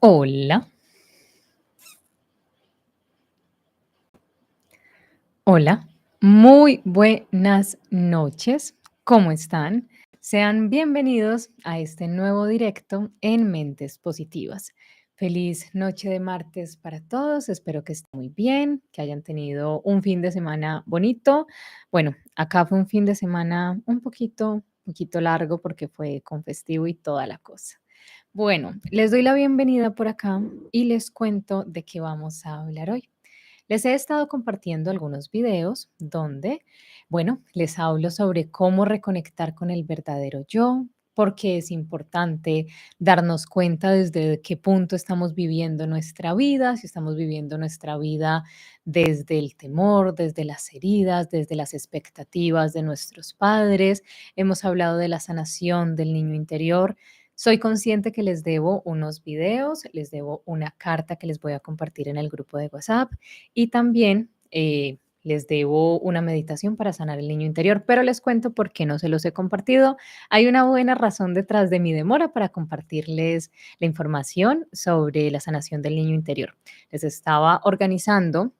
Hola, hola, muy buenas noches. ¿Cómo están? Sean bienvenidos a este nuevo directo en Mentes Positivas. Feliz noche de martes para todos. Espero que estén muy bien, que hayan tenido un fin de semana bonito. Bueno, acá fue un fin de semana un poquito largo porque fue con festivo y toda la cosa. Bueno, les doy la bienvenida por acá y les cuento de qué vamos a hablar hoy. Les he estado compartiendo algunos videos donde, bueno, les hablo sobre cómo reconectar con el verdadero yo, porque es importante darnos cuenta desde qué punto estamos viviendo nuestra vida, si estamos viviendo nuestra vida desde el temor, desde las heridas, desde las expectativas de nuestros padres. Hemos hablado de la sanación del niño interior. Soy consciente que les debo unos videos, les debo una carta que les voy a compartir en el grupo de WhatsApp y también les debo una meditación para sanar el niño interior, pero les cuento por qué no se los he compartido. Hay una buena razón detrás de mi demora para compartirles la información sobre la sanación del niño interior. Les estaba organizando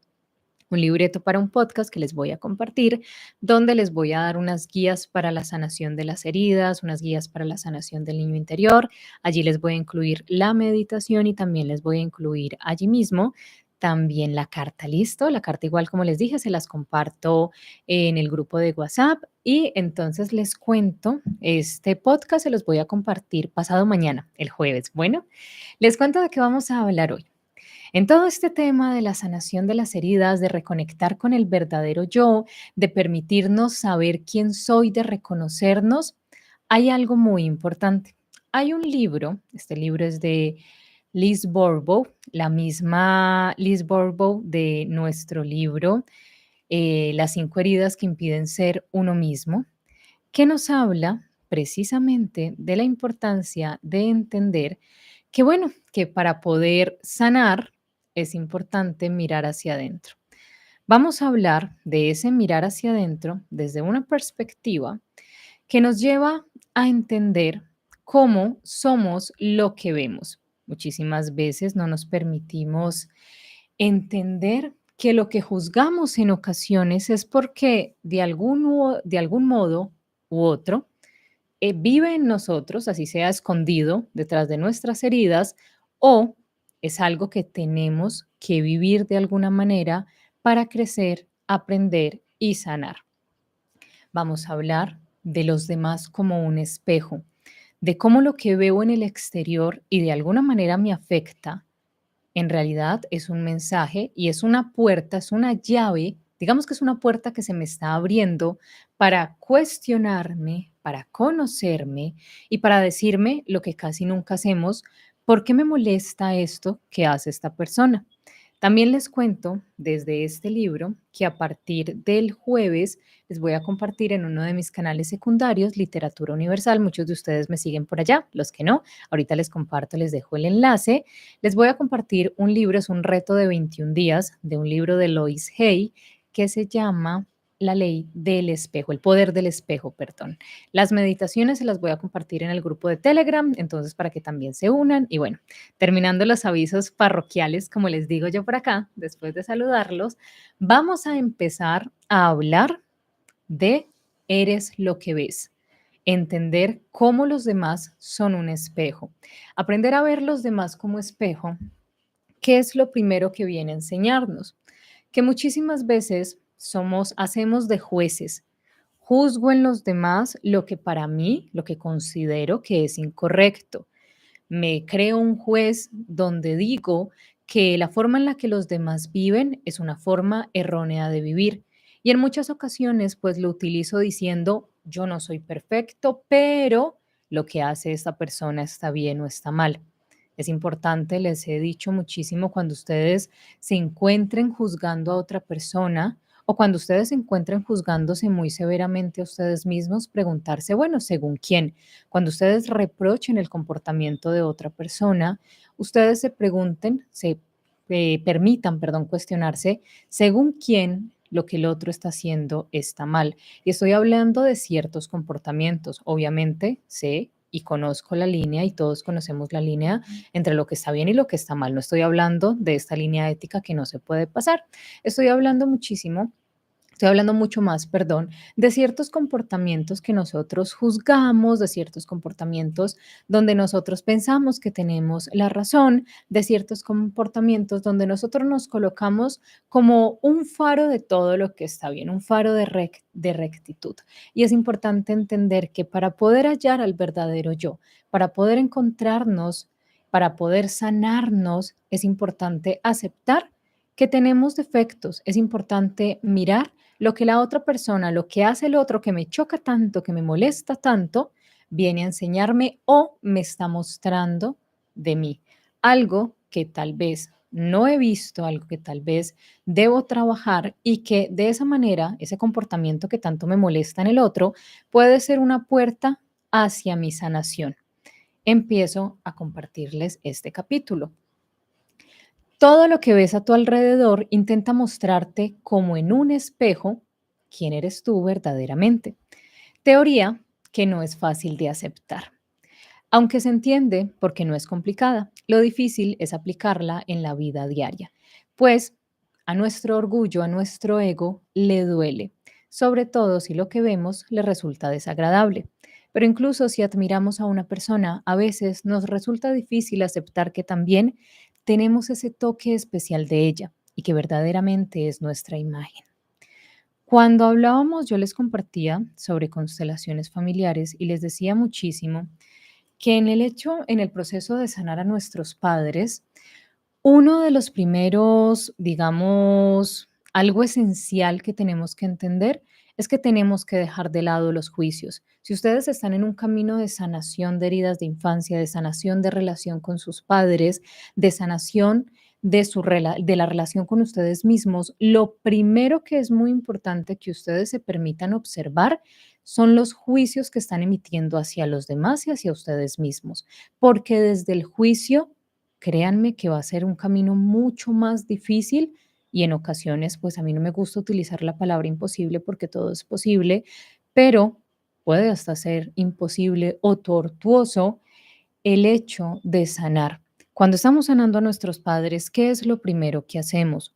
un libreto para un podcast que les voy a compartir, donde les voy a dar unas guías para la sanación de las heridas, unas guías para la sanación del niño interior. Allí les voy a incluir la meditación y también les voy a incluir allí mismo también la carta, ¿listo? La carta igual como les dije, se las comparto en el grupo de WhatsApp y entonces les cuento, este podcast se los voy a compartir pasado mañana, el jueves. Bueno, les cuento de qué vamos a hablar hoy. En todo este tema de la sanación de las heridas, de reconectar con el verdadero yo, de permitirnos saber quién soy, de reconocernos, hay algo muy importante. Hay un libro, este libro es de Liz Bourbeau, la misma Liz Bourbeau de nuestro libro Las 5 heridas que impiden ser uno mismo, que nos habla precisamente de la importancia de entender que, bueno, que para poder sanar es importante mirar hacia adentro. Vamos a hablar de ese mirar hacia adentro desde una perspectiva que nos lleva a entender cómo somos lo que vemos. Muchísimas veces no nos permitimos entender que lo que juzgamos en ocasiones es porque de algún modo u otro vive en nosotros, así sea escondido detrás de nuestras heridas, o es algo que tenemos que vivir de alguna manera para crecer, aprender y sanar. Vamos a hablar de los demás como un espejo, de cómo lo que veo en el exterior y de alguna manera me afecta, en realidad es un mensaje y es una puerta, es una llave, digamos que es una puerta que se me está abriendo para cuestionarme, para conocerme y para decirme lo que casi nunca hacemos, ¿por qué me molesta esto que hace esta persona? También les cuento desde este libro que a partir del jueves les voy a compartir en uno de mis canales secundarios Literatura Universal. Muchos de ustedes me siguen por allá, los que no, ahorita les comparto, les dejo el enlace. Les voy a compartir un libro, es un reto de 21 días de un libro de Lois Hay que se llama La ley del espejo, el poder del espejo, perdón. Las meditaciones se las voy a compartir en el grupo de Telegram, entonces para que también se unan. Y bueno, terminando los avisos parroquiales, como les digo yo por acá, después de saludarlos, vamos a empezar a hablar de eres lo que ves. Entender cómo los demás son un espejo. Aprender a ver los demás como espejo. ¿Qué es lo primero que viene a enseñarnos? Que muchísimas veces hacemos de jueces. Juzgo en los demás lo que para mí, lo que considero que es incorrecto. Me creo un juez donde digo que la forma en la que los demás viven es una forma errónea de vivir. Y en muchas ocasiones, pues lo utilizo diciendo, yo no soy perfecto, pero lo que hace esta persona está bien o está mal. Es importante, les he dicho muchísimo, cuando ustedes se encuentren juzgando a otra persona o cuando ustedes se encuentren juzgándose muy severamente a ustedes mismos, preguntarse, bueno, ¿según quién? Cuando ustedes reprochen el comportamiento de otra persona, ustedes se pregunten, se permitan, perdón, cuestionarse según quién lo que el otro está haciendo está mal. Y estoy hablando de ciertos comportamientos. Obviamente, sé y conozco la línea y todos conocemos la línea entre lo que está bien y lo que está mal. No estoy hablando de esta línea ética que no se puede pasar. Estoy hablando muchísimo Estoy hablando mucho más, perdón, de ciertos comportamientos que nosotros juzgamos, de ciertos comportamientos donde nosotros pensamos que tenemos la razón, de ciertos comportamientos donde nosotros nos colocamos como un faro de todo lo que está bien, un faro de rectitud. Y es importante entender que para poder hallar al verdadero yo, para poder encontrarnos, para poder sanarnos, es importante aceptar que tenemos defectos, es importante mirar lo que la otra persona, lo que hace el otro que me choca tanto, que me molesta tanto, viene a enseñarme o me está mostrando de mí. Algo que tal vez no he visto, algo que tal vez debo trabajar y que de esa manera, ese comportamiento que tanto me molesta en el otro, puede ser una puerta hacia mi sanación. Empiezo a compartirles este capítulo. Todo lo que ves a tu alrededor intenta mostrarte como en un espejo quién eres tú verdaderamente. Teoría que no es fácil de aceptar, aunque se entiende porque no es complicada. Lo difícil es aplicarla en la vida diaria, pues a nuestro orgullo, a nuestro ego le duele, sobre todo si lo que vemos le resulta desagradable. Pero incluso si admiramos a una persona, a veces nos resulta difícil aceptar que también tenemos ese toque especial de ella y que verdaderamente es nuestra imagen. Cuando hablábamos, yo les compartía sobre constelaciones familiares y les decía muchísimo que en el proceso de sanar a nuestros padres, uno de los primeros, digamos, algo esencial que tenemos que entender es que tenemos que dejar de lado los juicios. Si ustedes están en un camino de sanación de heridas de infancia, de sanación de relación con sus padres, de sanación de la relación con ustedes mismos, lo primero que es muy importante que ustedes se permitan observar son los juicios que están emitiendo hacia los demás y hacia ustedes mismos, porque desde el juicio, créanme que va a ser un camino mucho más difícil y en ocasiones, pues a mí no me gusta utilizar la palabra imposible porque todo es posible, pero puede hasta ser imposible o tortuoso el hecho de sanar. Cuando estamos sanando a nuestros padres, ¿qué es lo primero que hacemos?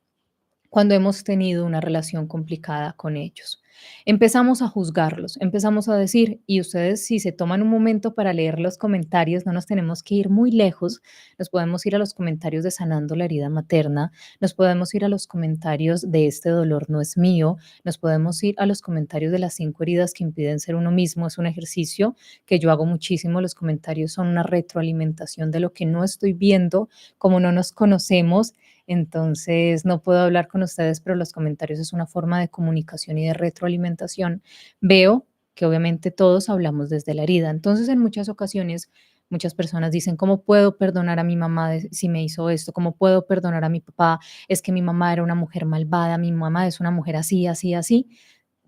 Cuando hemos tenido una relación complicada con ellos. Empezamos a juzgarlos, empezamos a decir, y ustedes si se toman un momento para leer los comentarios, no nos tenemos que ir muy lejos, nos podemos ir a los comentarios de Sanando la herida materna, nos podemos ir a los comentarios de Este dolor no es mío, nos podemos ir a los comentarios de las 5 heridas que impiden ser uno mismo, es un ejercicio que yo hago muchísimo, los comentarios son una retroalimentación de lo que no estoy viendo, como no nos conocemos, entonces, no puedo hablar con ustedes, pero los comentarios es una forma de comunicación y de retroalimentación. Veo que obviamente todos hablamos desde la herida. Entonces, en muchas ocasiones, muchas personas dicen, ¿cómo puedo perdonar a mi mamá si me hizo esto? ¿Cómo puedo perdonar a mi papá? Es que mi mamá era una mujer malvada, mi mamá es una mujer así, así, así,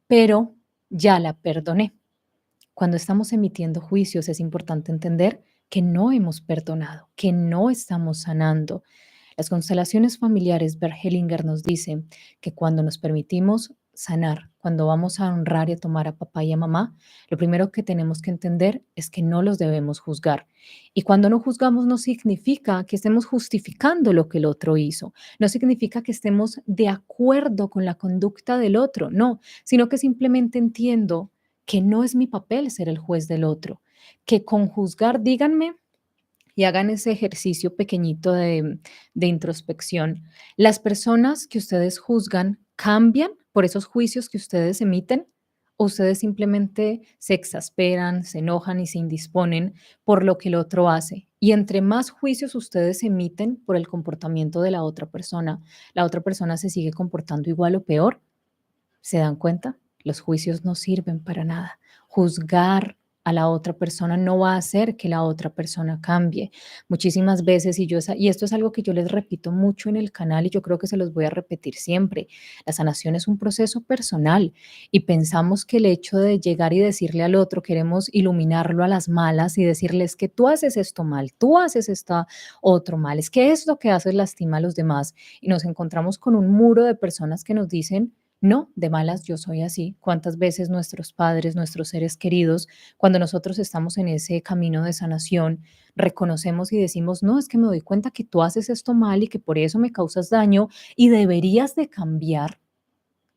pero ya la perdoné. Cuando estamos emitiendo juicios es importante entender que no hemos perdonado, que no estamos sanando. Las constelaciones familiares, Bert Hellinger nos dice que cuando nos permitimos sanar, cuando vamos a honrar y a tomar a papá y a mamá, lo primero que tenemos que entender es que no los debemos juzgar. Y cuando no juzgamos no significa que estemos justificando lo que el otro hizo, no significa que estemos de acuerdo con la conducta del otro, no, sino que simplemente entiendo que no es mi papel ser el juez del otro, que con juzgar, díganme, y hagan ese ejercicio pequeñito de introspección. ¿Las personas que ustedes juzgan cambian por esos juicios que ustedes emiten? ¿O ustedes simplemente se exasperan, se enojan y se indisponen por lo que el otro hace? Y entre más juicios ustedes emiten por el comportamiento de la otra persona se sigue comportando igual o peor. ¿Se dan cuenta? Los juicios no sirven para nada. Juzgar a la otra persona no va a hacer que la otra persona cambie. Muchísimas veces, y esto es algo que yo les repito mucho en el canal y yo creo que se los voy a repetir siempre, la sanación es un proceso personal y pensamos que el hecho de llegar y decirle al otro, queremos iluminarlo a las malas y decirles que tú haces esto mal, tú haces esto otro mal, es que esto que haces lastima a los demás y nos encontramos con un muro de personas que nos dicen No, de malas yo soy así. ¿Cuántas veces nuestros padres, nuestros seres queridos, cuando nosotros estamos en ese camino de sanación, reconocemos y decimos, no, es que me doy cuenta que tú haces esto mal y que por eso me causas daño y deberías de cambiar?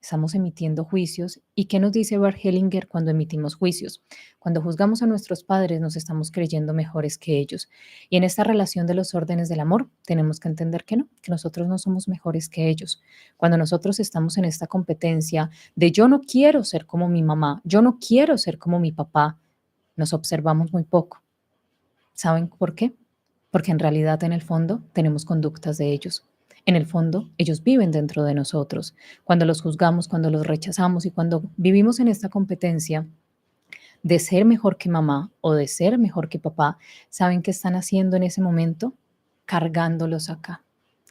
Estamos emitiendo juicios. ¿Y qué nos dice Bert Hellinger cuando emitimos juicios? Cuando juzgamos a nuestros padres, nos estamos creyendo mejores que ellos. Y en esta relación de los órdenes del amor, tenemos que entender que no, que nosotros no somos mejores que ellos. Cuando nosotros estamos en esta competencia de yo no quiero ser como mi mamá, yo no quiero ser como mi papá, nos observamos muy poco. ¿Saben por qué? Porque en realidad en el fondo tenemos conductas de ellos. En el fondo ellos viven dentro de nosotros. Cuando los juzgamos, cuando los rechazamos y cuando vivimos en esta competencia de ser mejor que mamá o de ser mejor que papá, ¿saben qué están haciendo en ese momento? Cargándolos acá,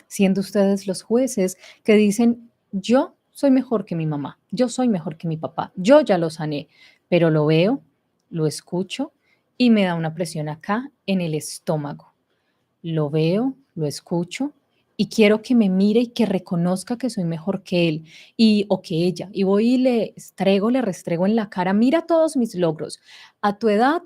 siendo ustedes los jueces que dicen, yo soy mejor que mi mamá, yo soy mejor que mi papá, yo ya lo sané, pero lo veo, lo escucho y me da una presión acá en el estómago. Lo veo, lo escucho y quiero que me mire y que reconozca que soy mejor que él y o que ella. Y voy y le estrego, le restrego en la cara, mira todos mis logros. A tu edad,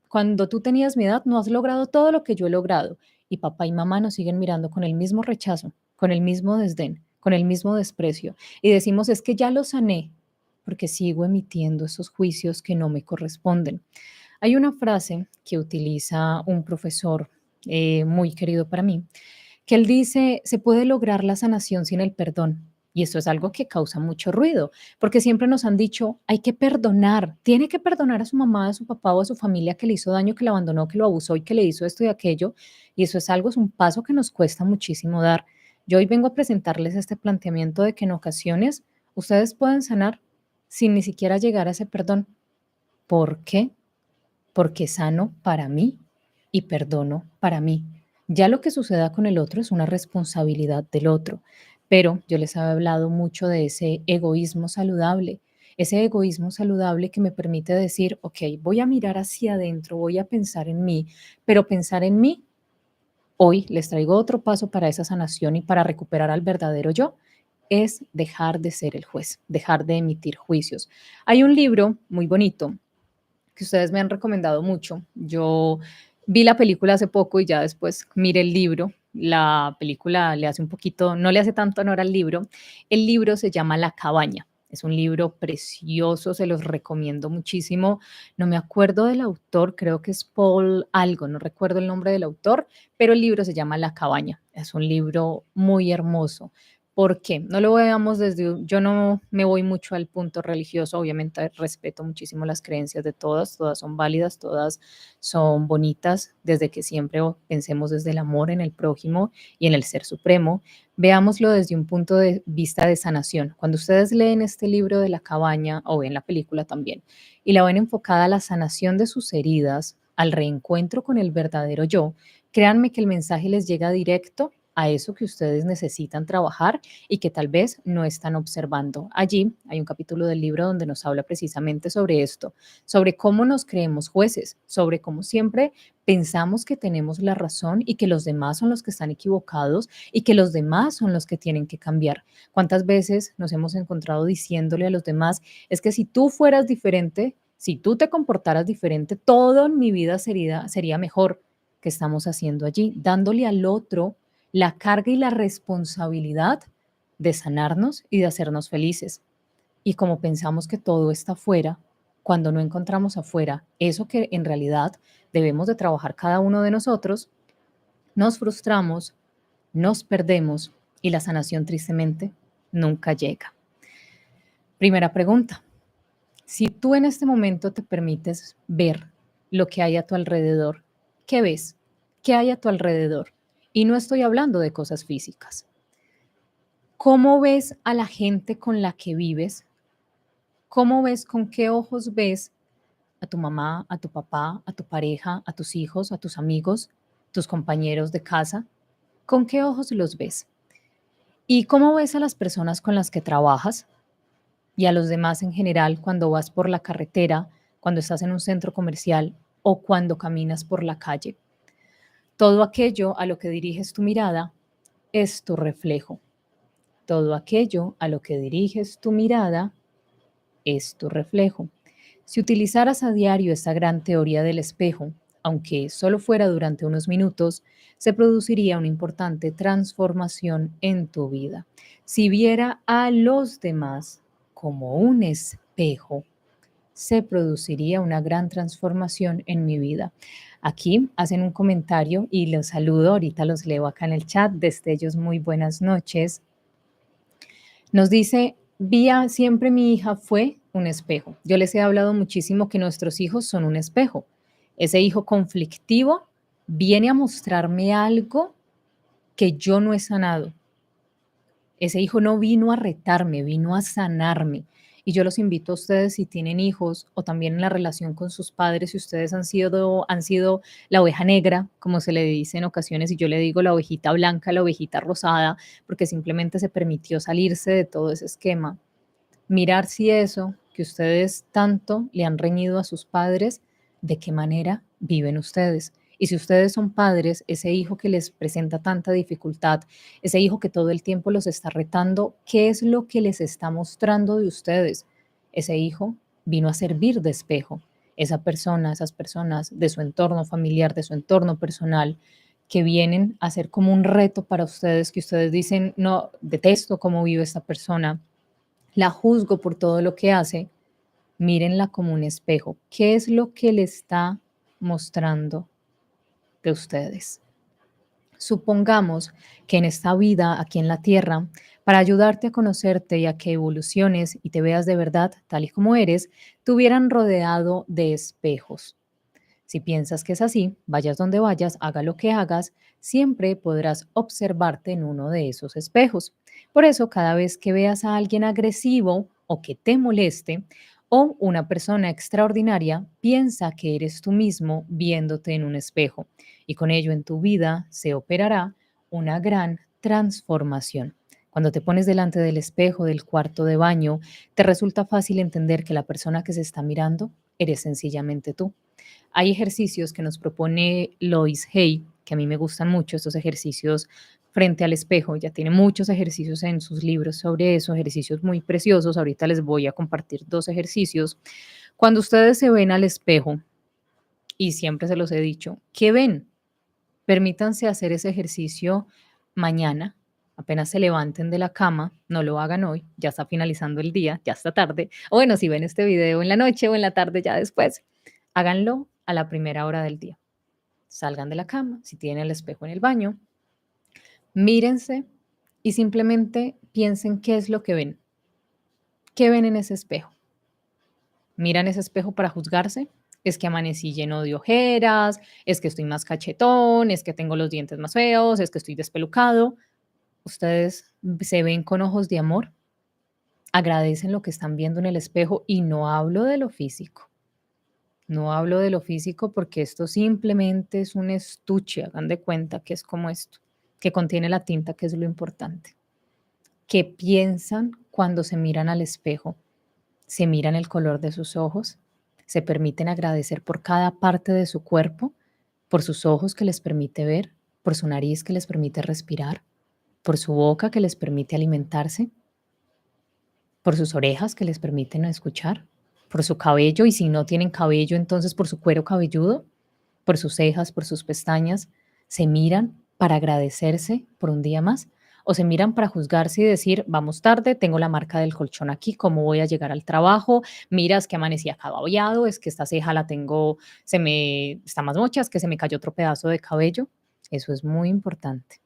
cuando tú tenías mi edad, no has logrado todo lo que yo he logrado. Y papá y mamá nos siguen mirando con el mismo rechazo, con el mismo desdén, con el mismo desprecio. Y decimos, es que ya lo sané, porque sigo emitiendo esos juicios que no me corresponden. Hay una frase que utiliza un profesor muy querido para mí, que él dice, se puede lograr la sanación sin el perdón. Y eso es algo que causa mucho ruido, porque siempre nos han dicho, hay que perdonar, tiene que perdonar a su mamá, a su papá o a su familia que le hizo daño, que lo abandonó, que lo abusó y que le hizo esto y aquello. Y eso es algo, es un paso que nos cuesta muchísimo dar. Yo hoy vengo a presentarles este planteamiento de que en ocasiones ustedes pueden sanar sin ni siquiera llegar a ese perdón. ¿Por qué? Porque sano para mí y perdono para mí. Ya lo que suceda con el otro es una responsabilidad del otro, pero yo les había hablado mucho de ese egoísmo saludable que me permite decir, ok, voy a mirar hacia adentro, voy a pensar en mí, pero pensar en mí, hoy les traigo otro paso para esa sanación y para recuperar al verdadero yo, es dejar de ser el juez, dejar de emitir juicios. Hay un libro muy bonito que ustedes me han recomendado mucho. Yo vi la película hace poco y ya después miré el libro. La película le hace un poquito, no le hace tanto honor al libro. El libro se llama La cabaña. Es un libro precioso, se los recomiendo muchísimo. No me acuerdo del autor, creo que es Paul algo, no recuerdo el nombre del autor, pero el libro se llama La cabaña. Es un libro muy hermoso. ¿Por qué? No lo veamos yo no me voy mucho al punto religioso, obviamente respeto muchísimo las creencias de todas, todas son válidas, todas son bonitas, desde que siempre pensemos desde el amor en el prójimo y en el ser supremo. Veámoslo desde un punto de vista de sanación. Cuando ustedes leen este libro de la cabaña o ven la película también y la ven enfocada a la sanación de sus heridas, al reencuentro con el verdadero yo, créanme que el mensaje les llega directo a eso que ustedes necesitan trabajar y que tal vez no están observando. Allí hay un capítulo del libro donde nos habla precisamente sobre esto, sobre cómo nos creemos jueces, sobre cómo siempre pensamos que tenemos la razón y que los demás son los que están equivocados y que los demás son los que tienen que cambiar. ¿Cuántas veces nos hemos encontrado diciéndole a los demás, es que si tú fueras diferente, si tú te comportaras diferente, todo en mi vida sería mejor? ¿Qué estamos haciendo allí? Dándole al otro la carga y la responsabilidad de sanarnos y de hacernos felices. Y como pensamos que todo está afuera, cuando no encontramos afuera eso que en realidad debemos de trabajar cada uno de nosotros, nos frustramos, nos perdemos y la sanación tristemente nunca llega. Primera pregunta, si tú en este momento te permites ver lo que hay a tu alrededor, ¿qué ves? ¿Qué hay a tu alrededor? Y no estoy hablando de cosas físicas. ¿Cómo ves a la gente con la que vives? ¿Cómo ves, con qué ojos ves a tu mamá, a tu papá, a tu pareja, a tus hijos, a tus amigos, tus compañeros de casa? ¿Con qué ojos los ves? ¿Y cómo ves a las personas con las que trabajas y a los demás en general cuando vas por la carretera, cuando estás en un centro comercial o cuando caminas por la calle? Todo aquello a lo que diriges tu mirada es tu reflejo. Todo aquello a lo que diriges tu mirada es tu reflejo. Si utilizaras a diario esta gran teoría del espejo, aunque solo fuera durante unos minutos, se produciría una importante transformación en tu vida. Si viera a los demás como un espejo, se produciría una gran transformación en mi vida. Aquí hacen un comentario y los saludo, ahorita los leo acá en el chat. Destellos, muy buenas noches. Nos dice, Vía, siempre mi hija fue un espejo. Yo les he hablado muchísimo que nuestros hijos son un espejo. Ese hijo conflictivo viene a mostrarme algo que yo no he sanado. Ese hijo no vino a retarme, vino a sanarme. Y yo los invito a ustedes, si tienen hijos o también en la relación con sus padres, si ustedes han sido la oveja negra, como se le dice en ocasiones, y yo le digo la ovejita blanca, la ovejita rosada, porque simplemente se permitió salirse de todo ese esquema. Mirar si eso que ustedes tanto le han reñido a sus padres, de qué manera viven ustedes. Y si ustedes son padres, ese hijo que les presenta tanta dificultad, ese hijo que todo el tiempo los está retando, ¿qué es lo que les está mostrando de ustedes? Ese hijo vino a servir de espejo. Esa persona, esas personas de su entorno familiar, de su entorno personal, que vienen a ser como un reto para ustedes, que ustedes dicen, no, detesto cómo vive esta persona, la juzgo por todo lo que hace, mírenla como un espejo. ¿Qué es lo que le está mostrando de ustedes? Supongamos que en esta vida, aquí en la tierra, para ayudarte a conocerte y a que evoluciones y te veas de verdad tal y como eres, te hubieran rodeado de espejos. Si piensas que es así, vayas donde vayas, haga lo que hagas, siempre podrás observarte en uno de esos espejos. Por eso, cada vez que veas a alguien agresivo o que te moleste, o una persona extraordinaria, piensa que eres tú mismo viéndote en un espejo y con ello en tu vida se operará una gran transformación. Cuando te pones delante del espejo del cuarto de baño, te resulta fácil entender que la persona que se está mirando eres sencillamente tú. Hay ejercicios que nos propone Lois Hay, que a mí me gustan mucho, estos ejercicios frente al espejo. Ya tiene muchos ejercicios en sus libros sobre eso, ejercicios muy preciosos. Ahorita les voy a compartir dos ejercicios. Cuando ustedes se ven al espejo, y siempre se los he dicho, ¿qué ven? Permítanse hacer ese ejercicio mañana, apenas se levanten de la cama, no lo hagan hoy, ya está finalizando el día, ya está tarde. O bueno, si ven este video en la noche o en la tarde ya después, háganlo a la primera hora del día. Salgan de la cama, si tienen el espejo en el baño, mírense y simplemente piensen qué es lo que ven. ¿Qué ven en ese espejo? ¿Miran ese espejo para juzgarse? Es que amanecí lleno de ojeras, es que estoy más cachetón, es que tengo los dientes más feos, es que estoy despelucado. Ustedes se ven con ojos de amor, agradecen lo que están viendo en el espejo y no hablo de lo físico. No hablo de lo físico porque esto simplemente es un estuche, hagan de cuenta que es como esto, que contiene la tinta, que es lo importante. ¿Qué piensan cuando se miran al espejo? Se miran el color de sus ojos, se permiten agradecer por cada parte de su cuerpo, por sus ojos que les permite ver, por su nariz que les permite respirar, por su boca que les permite alimentarse, por sus orejas que les permiten escuchar, por su cabello y si no tienen cabello, entonces por su cuero cabelludo, por sus cejas, por sus pestañas, se miran para agradecerse por un día más o se miran para juzgarse y decir, vamos tarde, tengo la marca del colchón aquí, ¿cómo voy a llegar al trabajo? Mira, es que amanecí acababollado, es que esta ceja la tengo, se me está más mocha, es que se me cayó otro pedazo de cabello. Eso es muy importante,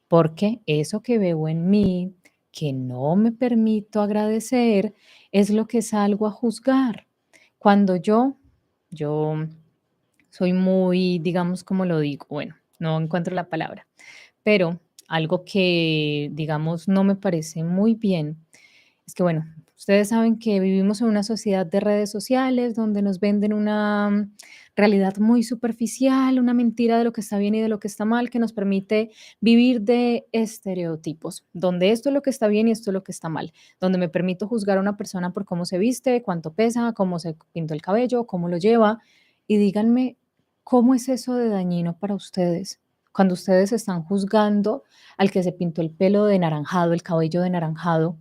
porque eso que veo en mí, que no me permito agradecer, es lo que salgo a juzgar. Cuando yo soy muy, digamos, ¿cómo lo digo? Bueno, no encuentro la palabra, pero algo que, digamos, no me parece muy bien es que, bueno, ustedes saben que vivimos en una sociedad de redes sociales donde nos venden una realidad muy superficial, una mentira de lo que está bien y de lo que está mal, que nos permite vivir de estereotipos, donde esto es lo que está bien y esto es lo que está mal, donde me permito juzgar a una persona por cómo se viste, cuánto pesa, cómo se pintó el cabello, cómo lo lleva, y díganme, ¿cómo es eso de dañino para ustedes? Cuando ustedes están juzgando al que se pintó el pelo de naranjado, el cabello de naranjado,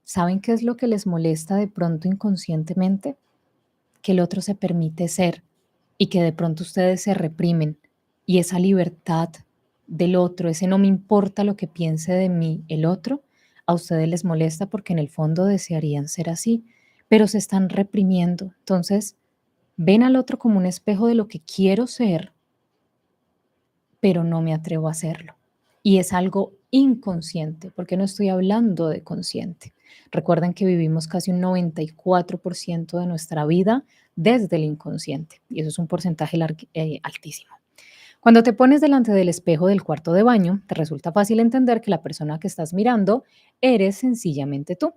¿saben qué es lo que les molesta de pronto inconscientemente? Que el otro se permite ser y que de pronto ustedes se reprimen y esa libertad del otro, ese no me importa lo que piense de mí el otro, a ustedes les molesta porque en el fondo desearían ser así, pero se están reprimiendo. Entonces, ven al otro como un espejo de lo que quiero ser, pero no me atrevo a hacerlo. Y es algo inconsciente, porque no estoy hablando de consciente. Recuerden que vivimos casi un 94% de nuestra vida desde el inconsciente, y eso es un porcentaje altísimo. Cuando te pones delante del espejo del cuarto de baño, te resulta fácil entender que la persona que estás mirando eres sencillamente tú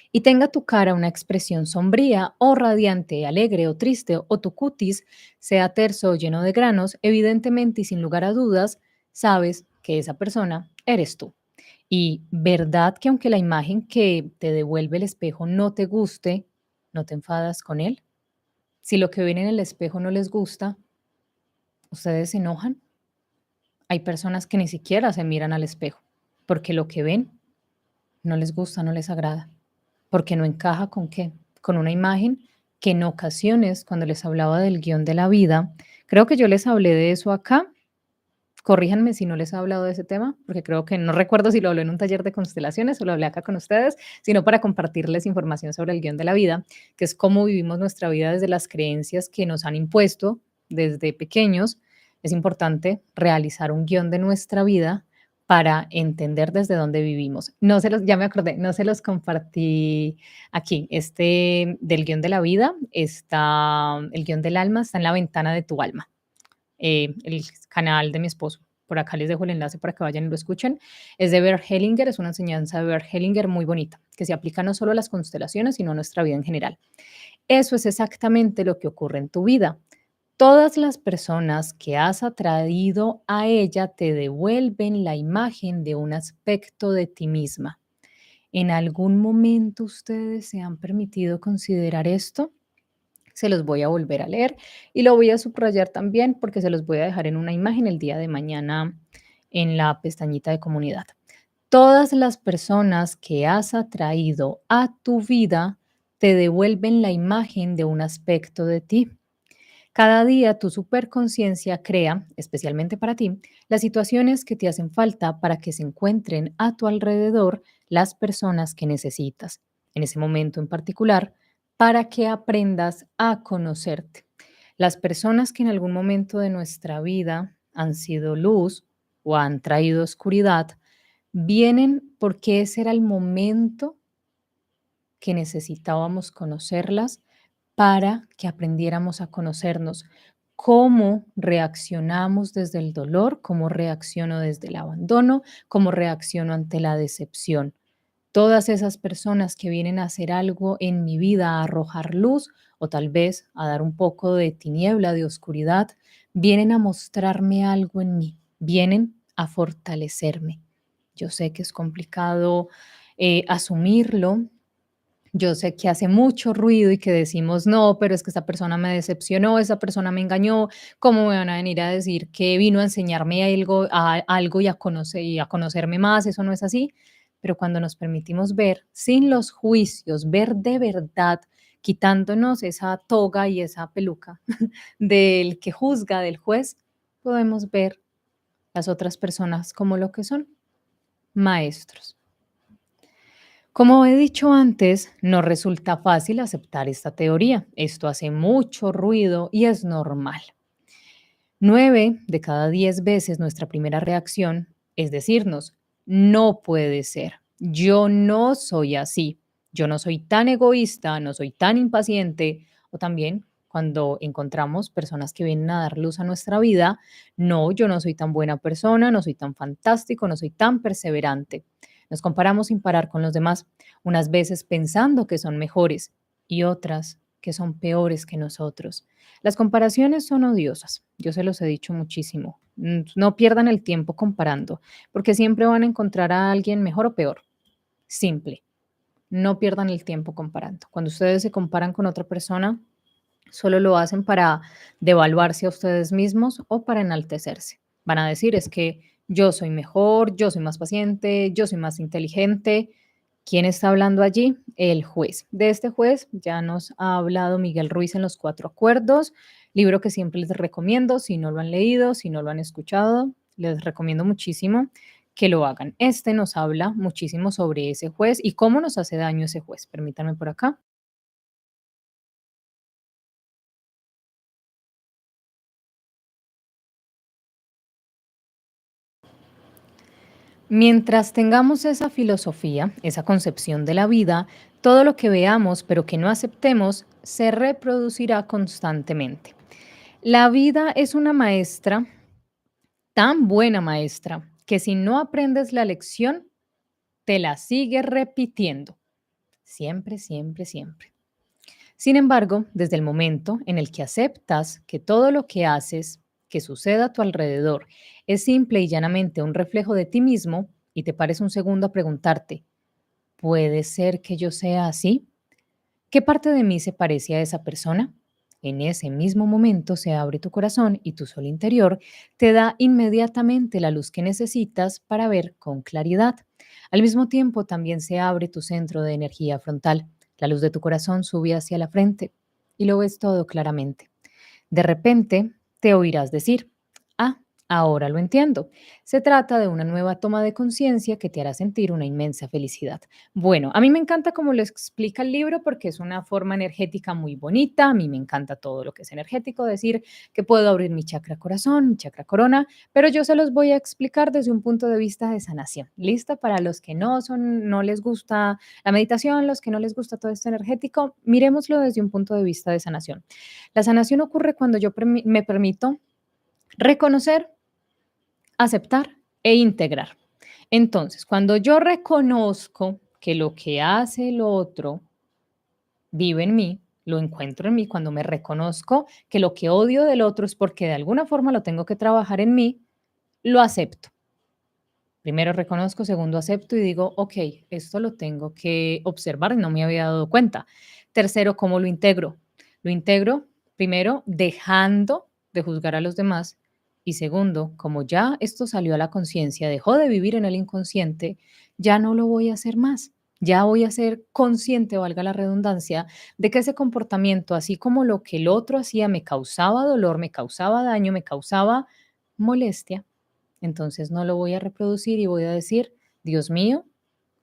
y tenga tu cara una expresión sombría o radiante, alegre o triste, o tu cutis sea terso o lleno de granos, evidentemente y sin lugar a dudas, sabes que esa persona eres tú. Y verdad que aunque la imagen que te devuelve el espejo no te guste, ¿no te enfadas con él? Si lo que ven en el espejo no les gusta, ¿ustedes se enojan? Hay personas que ni siquiera se miran al espejo porque lo que ven no les gusta, no les agrada. Porque no encaja con qué, con una imagen que en ocasiones, cuando les hablaba del guión de la vida, creo que yo les hablé de eso acá. Corríjanme si no les he hablado de ese tema, porque creo que no recuerdo si lo hablé en un taller de constelaciones o lo hablé acá con ustedes, sino para compartirles información sobre el guión de la vida, que es cómo vivimos nuestra vida desde las creencias que nos han impuesto desde pequeños. Es importante realizar un guión de nuestra vida para entender desde dónde vivimos. No se los, ya me acordé, no se los compartí aquí. Este del guión de la vida está, el guión del alma está en la ventana de tu alma, el canal de mi esposo. Por acá les dejo el enlace para que vayan y lo escuchen. Es de Bert Hellinger, es una enseñanza de Bert Hellinger muy bonita, que se aplica no solo a las constelaciones, sino a nuestra vida en general. Eso es exactamente lo que ocurre en tu vida. Todas las personas que has atraído a ella te devuelven la imagen de un aspecto de ti misma. ¿En algún momento ustedes se han permitido considerar esto? Se los voy a volver a leer y lo voy a subrayar también porque se los voy a dejar en una imagen el día de mañana en la pestañita de comunidad. Todas las personas que has atraído a tu vida te devuelven la imagen de un aspecto de ti. Cada día tu superconciencia crea, especialmente para ti, las situaciones que te hacen falta para que se encuentren a tu alrededor las personas que necesitas, en ese momento en particular, para que aprendas a conocerte. Las personas que en algún momento de nuestra vida han sido luz o han traído oscuridad, vienen porque ese era el momento que necesitábamos conocerlas para que aprendiéramos a conocernos. Cómo reaccionamos desde el dolor, cómo reacciono desde el abandono, cómo reacciono ante la decepción. Todas esas personas que vienen a hacer algo en mi vida, a arrojar luz o tal vez a dar un poco de tiniebla, de oscuridad, vienen a mostrarme algo en mí, vienen a fortalecerme. Yo sé que es complicado asumirlo, yo sé que hace mucho ruido y que decimos: "No, pero es que esta persona me decepcionó, esa persona me engañó, ¿cómo me van a venir a decir que vino a enseñarme algo y a conocerme más? Eso no es así". Pero cuando nos permitimos ver sin los juicios, ver de verdad, quitándonos esa toga y esa peluca del que juzga, del juez, podemos ver las otras personas como lo que son, maestros. Como he dicho antes, no resulta fácil aceptar esta teoría. Esto hace mucho ruido y es normal. 9 de cada 10 veces nuestra primera reacción es decirnos, no puede ser, yo no soy así, yo no soy tan egoísta, no soy tan impaciente, o también cuando encontramos personas que vienen a dar luz a nuestra vida, no, yo no soy tan buena persona, no soy tan fantástico, no soy tan perseverante. Nos comparamos sin parar con los demás, unas veces pensando que son mejores y otras que son peores que nosotros. Las comparaciones son odiosas, yo se los he dicho muchísimo. No pierdan el tiempo comparando, porque siempre van a encontrar a alguien mejor o peor. Simple, no pierdan el tiempo comparando. Cuando ustedes se comparan con otra persona, solo lo hacen para devaluarse a ustedes mismos o para enaltecerse. Van a decir es que yo soy mejor, yo soy más paciente, yo soy más inteligente. ¿Quién está hablando allí? El juez. De este juez ya nos ha hablado Miguel Ruiz en Los Cuatro Acuerdos, libro que siempre les recomiendo. Si no lo han leído, si no lo han escuchado, les recomiendo muchísimo que lo hagan. Este nos habla muchísimo sobre ese juez y cómo nos hace daño ese juez. Permítanme por acá. Mientras tengamos esa filosofía, esa concepción de la vida, todo lo que veamos pero que no aceptemos se reproducirá constantemente. La vida es una maestra, tan buena maestra, que si no aprendes la lección, te la sigue repitiendo. Siempre, siempre, siempre. Sin embargo, desde el momento en el que aceptas que todo lo que haces, que suceda a tu alrededor, es simple y llanamente un reflejo de ti mismo, y te pares un segundo a preguntarte, ¿puede ser que yo sea así? ¿Qué parte de mí se parece a esa persona? En ese mismo momento se abre tu corazón y tu sol interior te da inmediatamente la luz que necesitas para ver con claridad. Al mismo tiempo también se abre tu centro de energía frontal. La luz de tu corazón sube hacia la frente y lo ves todo claramente. De repente te oirás decir, ah, ahora lo entiendo. Se trata de una nueva toma de conciencia que te hará sentir una inmensa felicidad. Bueno, a mí me encanta cómo lo explica el libro porque es una forma energética muy bonita. A mí me encanta todo lo que es energético, decir que puedo abrir mi chakra corazón, mi chakra corona, pero yo se los voy a explicar desde un punto de vista de sanación. ¿Lista? Para los que no les gusta la meditación, los que no les gusta todo esto energético, miremoslo desde un punto de vista de sanación. La sanación ocurre cuando yo me permito reconocer, aceptar e integrar. Entonces, cuando yo reconozco que lo que hace el otro vive en mí, lo encuentro en mí, cuando me reconozco que lo que odio del otro es porque de alguna forma lo tengo que trabajar en mí, lo acepto. Primero reconozco, segundo acepto y digo, ok, esto lo tengo que observar y no me había dado cuenta. Tercero, ¿cómo lo integro? Lo integro primero dejando de juzgar a los demás y segundo, como ya esto salió a la conciencia, dejó de vivir en el inconsciente, ya no lo voy a hacer más. Ya voy a ser consciente, valga la redundancia, de que ese comportamiento, así como lo que el otro hacía me causaba dolor, me causaba daño, me causaba molestia, entonces no lo voy a reproducir y voy a decir, Dios mío,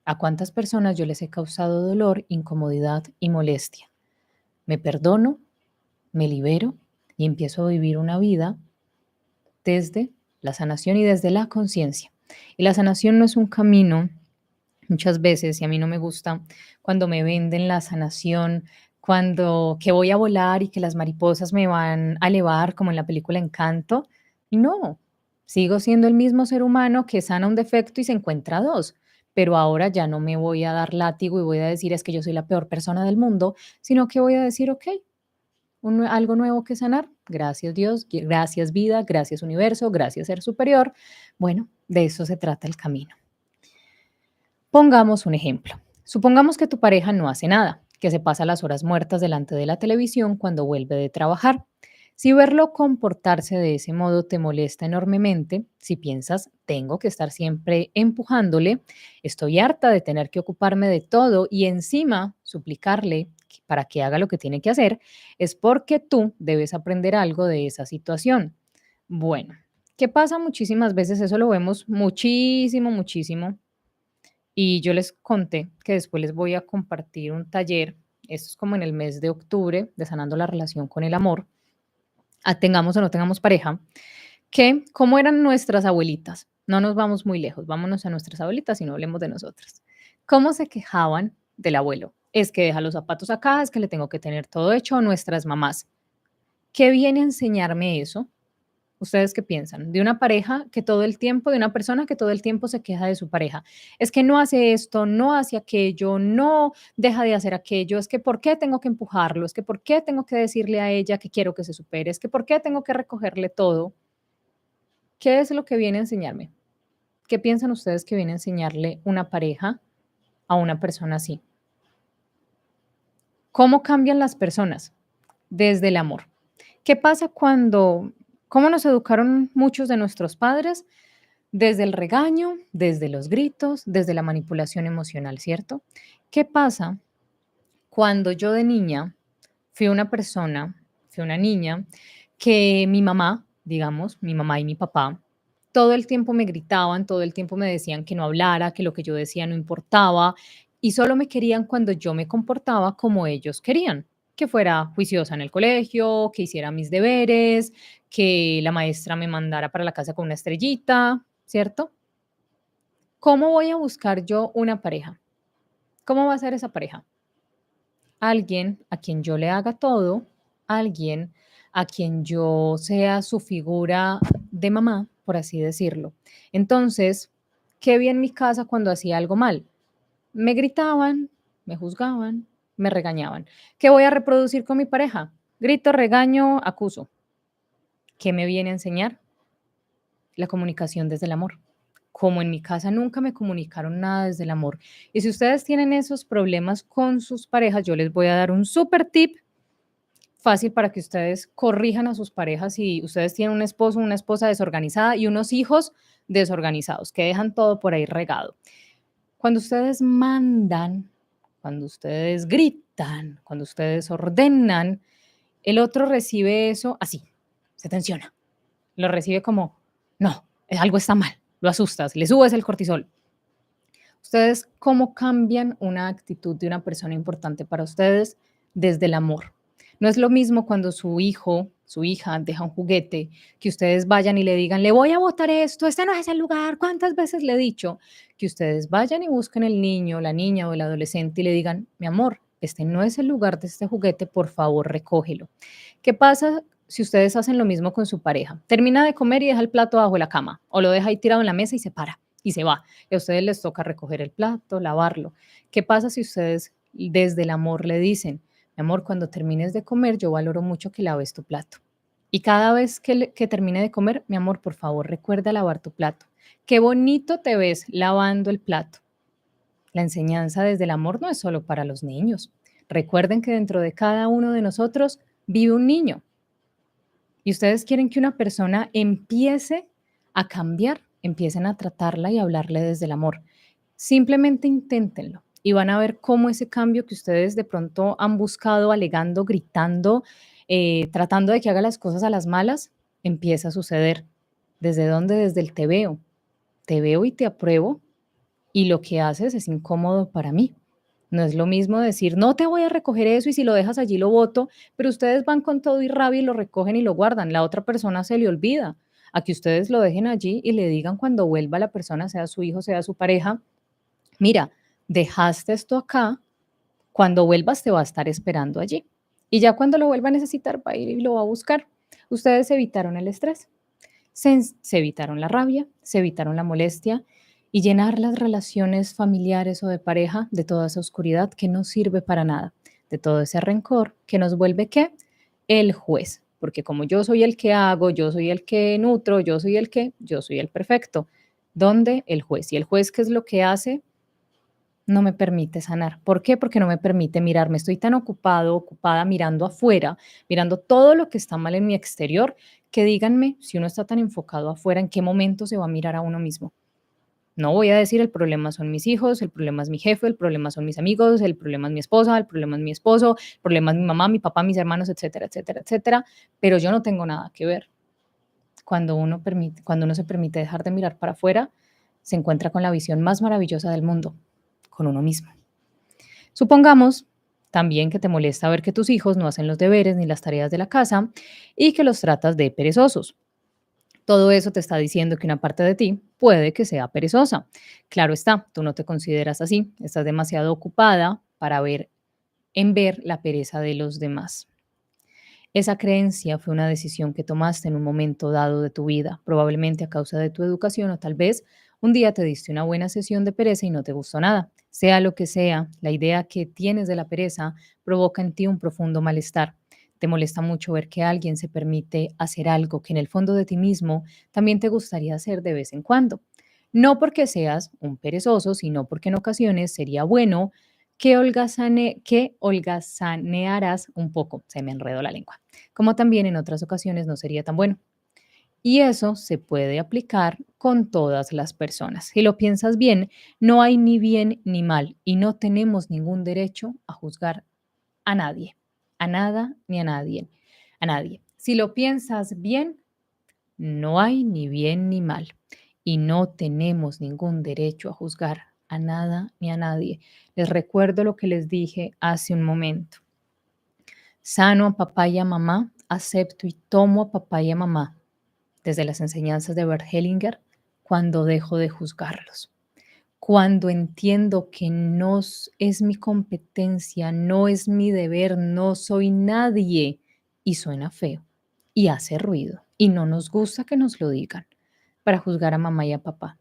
¿a cuántas personas yo les he causado dolor, incomodidad y molestia? Me perdono, me libero y empiezo a vivir una vida desde la sanación y desde la conciencia. Y la sanación no es un camino, muchas veces, y a mí no me gusta cuando me venden la sanación, cuando que voy a volar y que las mariposas me van a elevar, como en la película Encanto. No, sigo siendo el mismo ser humano que sana un defecto y se encuentra dos, pero ahora ya no me voy a dar látigo y voy a decir es que yo soy la peor persona del mundo, sino que voy a decir, ok, algo nuevo que sanar. Gracias Dios, gracias vida, gracias universo, gracias ser superior. Bueno, de eso se trata el camino. Pongamos un ejemplo. Supongamos que tu pareja no hace nada, que se pasa las horas muertas delante de la televisión cuando vuelve de trabajar. Si verlo comportarse de ese modo te molesta enormemente, si piensas, tengo que estar siempre empujándole, estoy harta de tener que ocuparme de todo y encima suplicarle para que haga lo que tiene que hacer, es porque tú debes aprender algo de esa situación. Bueno, ¿qué pasa muchísimas veces? Eso lo vemos muchísimo, muchísimo y yo les conté que después les voy a compartir un taller, esto es como en el mes de octubre, de sanando la relación con el amor, tengamos o no tengamos pareja, que cómo eran nuestras abuelitas. No nos vamos muy lejos, vámonos a nuestras abuelitas y no hablemos de nosotras. ¿Cómo se quejaban del abuelo? Es que deja los zapatos acá, es que le tengo que tener todo hecho, nuestras mamás. ¿Qué viene a enseñarme eso? ¿Ustedes qué piensan? De una pareja que todo el tiempo, de una persona que todo el tiempo se queja de su pareja. Es que no hace esto, no hace aquello, no deja de hacer aquello. Es que ¿por qué tengo que empujarlo? Es que ¿por qué tengo que decirle a ella que quiero que se supere? Es que ¿por qué tengo que recogerle todo? ¿Qué es lo que viene a enseñarme? ¿Qué piensan ustedes que viene a enseñarle una pareja a una persona así? ¿Cómo cambian las personas? Desde el amor. ¿Qué pasa cuando ¿Cómo nos educaron muchos de nuestros padres? Desde el regaño, desde los gritos, desde la manipulación emocional, ¿cierto? ¿Qué pasa cuando yo de niña fui una persona, fui una niña que mi mamá, digamos, mi mamá y mi papá, todo el tiempo me gritaban, todo el tiempo me decían que no hablara, que lo que yo decía no importaba y solo me querían cuando yo me comportaba como ellos querían, que fuera juiciosa en el colegio, que hiciera mis deberes, que la maestra me mandara para la casa con una estrellita, ¿cierto? ¿Cómo voy a buscar yo una pareja? ¿Cómo va a ser esa pareja? Alguien a quien yo le haga todo, alguien a quien yo sea su figura de mamá, por así decirlo. Entonces, ¿qué vi en mi casa cuando hacía algo mal? Me gritaban, me juzgaban, me regañaban. ¿Qué voy a reproducir con mi pareja? Grito, regaño, acuso. ¿Qué me viene a enseñar? La comunicación desde el amor. Como en mi casa nunca me comunicaron nada desde el amor. Y si ustedes tienen esos problemas con sus parejas, yo les voy a dar un super tip fácil para que ustedes corrijan a sus parejas si ustedes tienen un esposo, una esposa desorganizada y unos hijos desorganizados que dejan todo por ahí regado. Cuando ustedes mandan, cuando ustedes gritan, cuando ustedes ordenan, el otro recibe eso así, se tensiona, lo recibe como, no, algo está mal, lo asustas, le subes el cortisol. Ustedes, ¿cómo cambian una actitud de una persona importante para ustedes desde el amor? No es lo mismo cuando su hijo, su hija deja un juguete, que ustedes vayan y le digan, le voy a botar esto, este no es el lugar, ¿cuántas veces le he dicho? Que ustedes vayan y busquen el niño, la niña o el adolescente y le digan, mi amor, este no es el lugar de este juguete, por favor, recógelo. ¿Qué pasa si ustedes hacen lo mismo con su pareja? Termina de comer y deja el plato bajo la cama o lo deja ahí tirado en la mesa y se para y se va. Y a ustedes les toca recoger el plato, lavarlo. ¿Qué pasa si ustedes desde el amor le dicen, mi amor, cuando termines de comer, yo valoro mucho que laves tu plato? Y cada vez que termine de comer, mi amor, por favor, recuerda lavar tu plato. Qué bonito te ves lavando el plato. La enseñanza desde el amor no es solo para los niños. Recuerden que dentro de cada uno de nosotros vive un niño y ustedes quieren que una persona empiece a cambiar, empiecen a tratarla y hablarle desde el amor. Simplemente inténtenlo y van a ver cómo ese cambio que ustedes de pronto han buscado alegando, gritando, tratando de que haga las cosas a las malas, empieza a suceder. ¿Desde dónde? Desde el te veo. Te veo y te apruebo y lo que haces es incómodo para mí. No es lo mismo decir, no te voy a recoger eso y si lo dejas allí lo boto, pero ustedes van con todo y rabia y lo recogen y lo guardan. La otra persona se le olvida. A que ustedes lo dejen allí y le digan cuando vuelva la persona, sea su hijo, sea su pareja, mira, dejaste esto acá, cuando vuelvas te va a estar esperando allí. Y ya cuando lo vuelva a necesitar va a ir y lo va a buscar. Ustedes evitaron el estrés. Se evitaron la rabia, se evitaron la molestia y llenar las relaciones familiares o de pareja de toda esa oscuridad que no sirve para nada, de todo ese rencor que nos vuelve ¿qué? El juez. Porque como yo soy el que hago, yo soy el que nutro, yo soy el perfecto. ¿Dónde? El juez. ¿Y el juez qué es lo que hace? No me permite sanar. ¿Por qué? Porque no me permite mirarme. Estoy tan ocupado, ocupada mirando afuera, mirando todo lo que está mal en mi exterior, que díganme, si uno está tan enfocado afuera, ¿en qué momento se va a mirar a uno mismo? No voy a decir el problema son mis hijos, el problema es mi jefe, el problema son mis amigos, el problema es mi esposa, el problema es mi esposo, el problema es mi mamá, mi papá, mis hermanos, etcétera, etcétera, etcétera, pero yo no tengo nada que ver. Cuando uno se permite dejar de mirar para afuera, se encuentra con la visión más maravillosa del mundo, con uno mismo. Supongamos también que te molesta ver que tus hijos no hacen los deberes ni las tareas de la casa y que los tratas de perezosos. Todo eso te está diciendo que una parte de ti puede que sea perezosa. Claro está, tú no te consideras así, estás demasiado ocupada para ver la pereza de los demás. Esa creencia fue una decisión que tomaste en un momento dado de tu vida, probablemente a causa de tu educación o tal vez un día te diste una buena sesión de pereza y no te gustó nada. Sea lo que sea, la idea que tienes de la pereza provoca en ti un profundo malestar. Te molesta mucho ver que alguien se permite hacer algo que en el fondo de ti mismo también te gustaría hacer de vez en cuando. No porque seas un perezoso, sino porque en ocasiones sería bueno que holgazanearas un poco. Se me enredó la lengua como también en otras ocasiones no sería tan bueno. Y eso se puede aplicar con todas las personas. Si lo piensas bien, no hay ni bien ni mal y no tenemos ningún derecho a juzgar a nadie, a nada ni a nadie, a nadie. Si lo piensas bien, no hay ni bien ni mal y no tenemos ningún derecho a juzgar a nada ni a nadie. Les recuerdo lo que les dije hace un momento. Sano a papá y a mamá, acepto y tomo a papá y a mamá desde las enseñanzas de Bert Hellinger cuando dejo de juzgarlos. Cuando entiendo que no es mi competencia, no es mi deber, no soy nadie y suena feo y hace ruido y no nos gusta que nos lo digan para juzgar a mamá y a papá.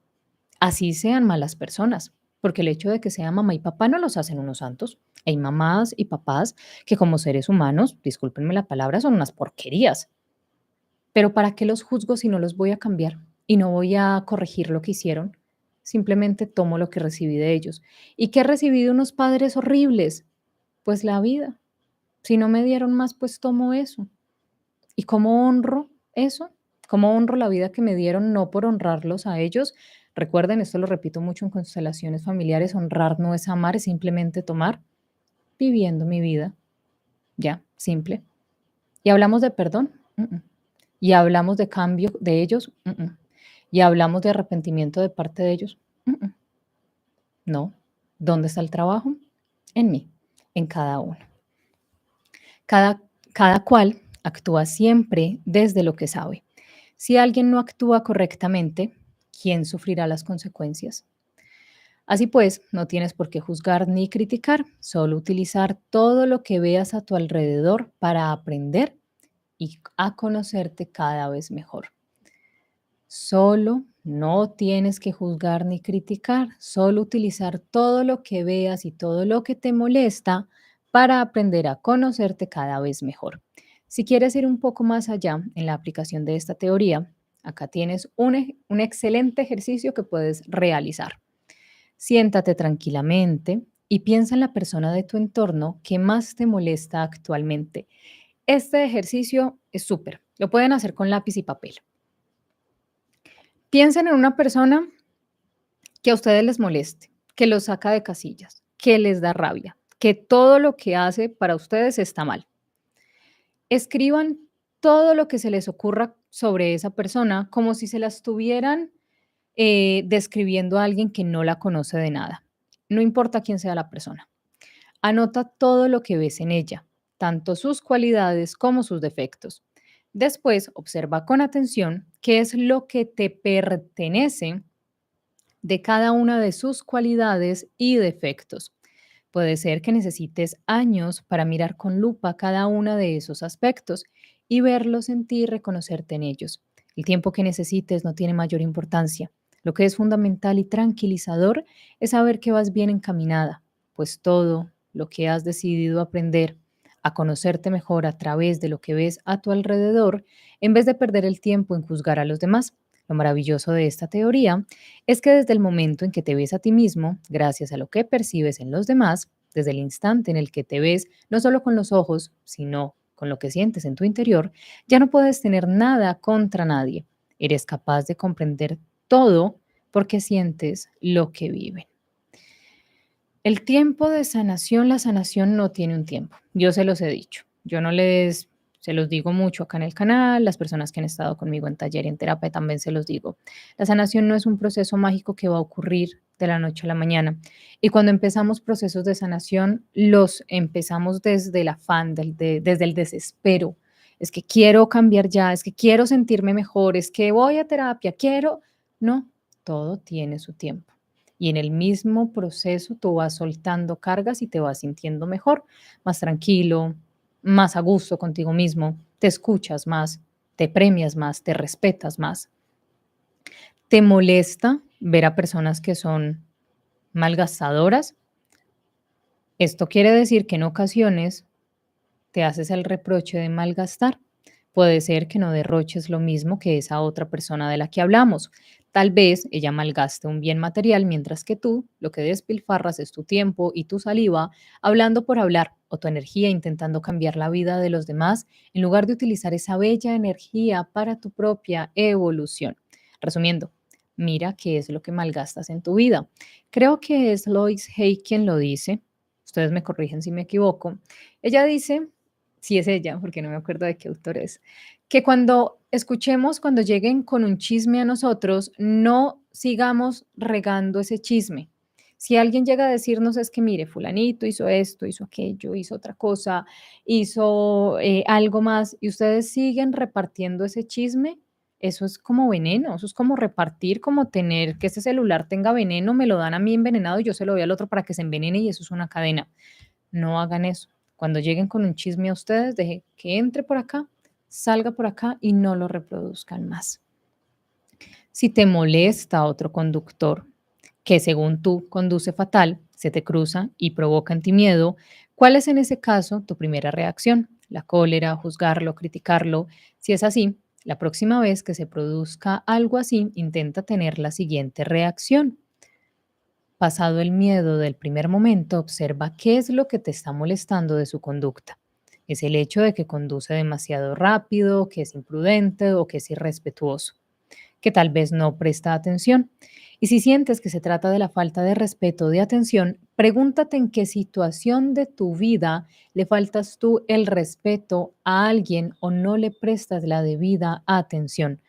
Así sean malas personas, porque el hecho de que sean mamá y papá no los hacen unos santos. Hay mamás y papás que como seres humanos, discúlpenme la palabra, son unas porquerías. Pero ¿para qué los juzgo si no los voy a cambiar y no voy a corregir lo que hicieron? Simplemente tomo lo que recibí de ellos. ¿Y qué he recibido unos padres horribles? Pues la vida. Si no me dieron más, pues tomo eso. ¿Y cómo honro eso? ¿Cómo honro la vida que me dieron no por honrarlos a ellos? Recuerden, esto lo repito mucho en constelaciones familiares, honrar no es amar, es simplemente tomar, viviendo mi vida. Ya, simple. ¿Y hablamos de perdón? ¿Y hablamos de cambio de ellos? ¿Y hablamos de arrepentimiento de parte de ellos? No. ¿Dónde está el trabajo? En mí, en cada uno. Cada, cada cual actúa siempre desde lo que sabe. Si alguien no actúa correctamente, ¿quién sufrirá las consecuencias? Así pues, no tienes por qué juzgar ni criticar, solo utilizar todo lo que veas a tu alrededor para aprender y a conocerte cada vez mejor. Solo no tienes que juzgar ni criticar, solo utilizar todo lo que veas y todo lo que te molesta para aprender a conocerte cada vez mejor. Si quieres ir un poco más allá en la aplicación de esta teoría, acá tienes un excelente ejercicio que puedes realizar. Siéntate tranquilamente y piensa en la persona de tu entorno que más te molesta actualmente. Este ejercicio es súper. Lo pueden hacer con lápiz y papel. Piensen en una persona que a ustedes les moleste, que los saca de casillas, que les da rabia, que todo lo que hace para ustedes está mal. Escriban todo lo que se les ocurra sobre esa persona como si se la estuvieran describiendo a alguien que no la conoce de nada. No importa quién sea la persona. Anota todo lo que ves en ella, tanto sus cualidades como sus defectos. Después, observa con atención qué es lo que te pertenece de cada una de sus cualidades y defectos. Puede ser que necesites años para mirar con lupa cada uno de esos aspectos y verlos en ti y reconocerte en ellos. El tiempo que necesites no tiene mayor importancia. Lo que es fundamental y tranquilizador es saber que vas bien encaminada, pues todo lo que has decidido aprender a conocerte mejor a través de lo que ves a tu alrededor, en vez de perder el tiempo en juzgar a los demás. Lo maravilloso de esta teoría es que desde el momento en que te ves a ti mismo, gracias a lo que percibes en los demás, desde el instante en el que te ves no solo con los ojos, sino con lo que sientes en tu interior, ya no puedes tener nada contra nadie. Eres capaz de comprender todo porque sientes lo que viven. El tiempo de sanación, la sanación no tiene un tiempo. Yo se los he dicho. Yo no les, se los digo mucho acá en el canal, las personas que han estado conmigo en taller y en terapia también se los digo. La sanación no es un proceso mágico que va a ocurrir de la noche a la mañana. Y cuando empezamos procesos de sanación, los empezamos desde el afán, desde el desespero. Es que quiero cambiar ya, es que quiero sentirme mejor, es que voy a terapia, quiero. No, todo tiene su tiempo. Y en el mismo proceso tú vas soltando cargas y te vas sintiendo mejor, más tranquilo, más a gusto contigo mismo, te escuchas más, te premias más, te respetas más. ¿Te molesta ver a personas que son malgastadoras? Esto quiere decir que en ocasiones te haces el reproche de malgastar. Puede ser que no derroches lo mismo que esa otra persona de la que hablamos. Tal vez ella malgaste un bien material, mientras que tú lo que despilfarras es tu tiempo y tu saliva hablando por hablar o tu energía intentando cambiar la vida de los demás en lugar de utilizar esa bella energía para tu propia evolución. Resumiendo, mira qué es lo que malgastas en tu vida. Creo que es Lois Hay quien lo dice. Ustedes me corrigen si me equivoco. Ella dice, si es ella, porque no me acuerdo de qué autor es, que cuando escuchemos, cuando lleguen con un chisme a nosotros, no sigamos regando ese chisme. Si alguien llega a decirnos es que mire, fulanito hizo esto, hizo aquello, hizo otra cosa, hizo algo más y ustedes siguen repartiendo ese chisme, eso es como veneno, eso es como repartir, como tener que ese celular tenga veneno, me lo dan a mí envenenado y yo se lo doy al otro para que se envenene y eso es una cadena. No hagan eso. Cuando lleguen con un chisme a ustedes, deje que entre por acá, salga por acá y no lo reproduzcan más. Si te molesta otro conductor que según tú conduce fatal, se te cruza y provoca en ti miedo, ¿cuál es en ese caso tu primera reacción? ¿La cólera, juzgarlo, criticarlo? Si es así, la próxima vez que se produzca algo así, intenta tener la siguiente reacción. Pasado el miedo del primer momento, observa qué es lo que te está molestando de su conducta. ¿Es el hecho de que conduce demasiado rápido, que es imprudente o que es irrespetuoso, que tal vez no presta atención? Y si sientes que se trata de la falta de respeto o de atención, pregúntate en qué situación de tu vida le faltas tú el respeto a alguien o no le prestas la debida atención.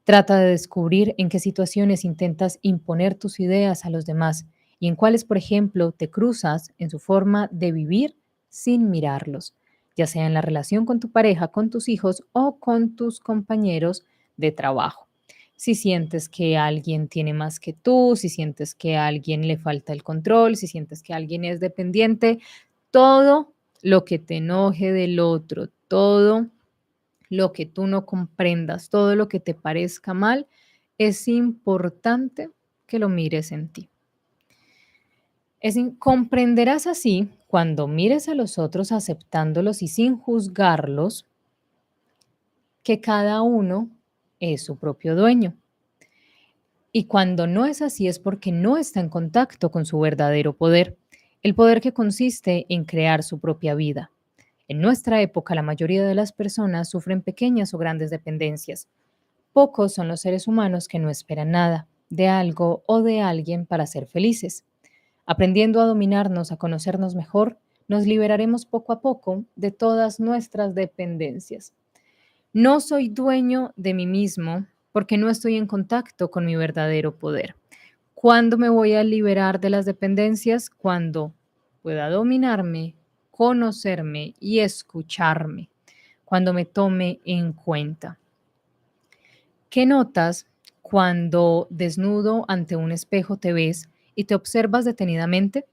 Trata de descubrir en qué situaciones intentas imponer tus ideas a los demás y en cuáles, por ejemplo, te cruzas en su forma de vivir sin mirarlos, ya sea en la relación con tu pareja, con tus hijos o con tus compañeros de trabajo. Si sientes que alguien tiene más que tú, si sientes que a alguien le falta el control, si sientes que alguien es dependiente, todo lo que te enoje del otro, todo lo que tú no comprendas, todo lo que te parezca mal, es importante que lo mires en ti. Comprenderás así cuando mires a los otros aceptándolos y sin juzgarlos, que cada uno es su propio dueño. Y cuando no es así es porque no está en contacto con su verdadero poder, el poder que consiste en crear su propia vida. En nuestra época, la mayoría de las personas sufren pequeñas o grandes dependencias. Pocos son los seres humanos que no esperan nada, de algo o de alguien para ser felices. Aprendiendo a dominarnos, a conocernos mejor, nos liberaremos poco a poco de todas nuestras dependencias. No soy dueño de mí mismo porque no estoy en contacto con mi verdadero poder. ¿Cuándo me voy a liberar de las dependencias? Cuando pueda dominarme, conocerme y escucharme. Cuando me tome en cuenta. ¿Qué notas cuando desnudo ante un espejo te ves y te observas detenidamente?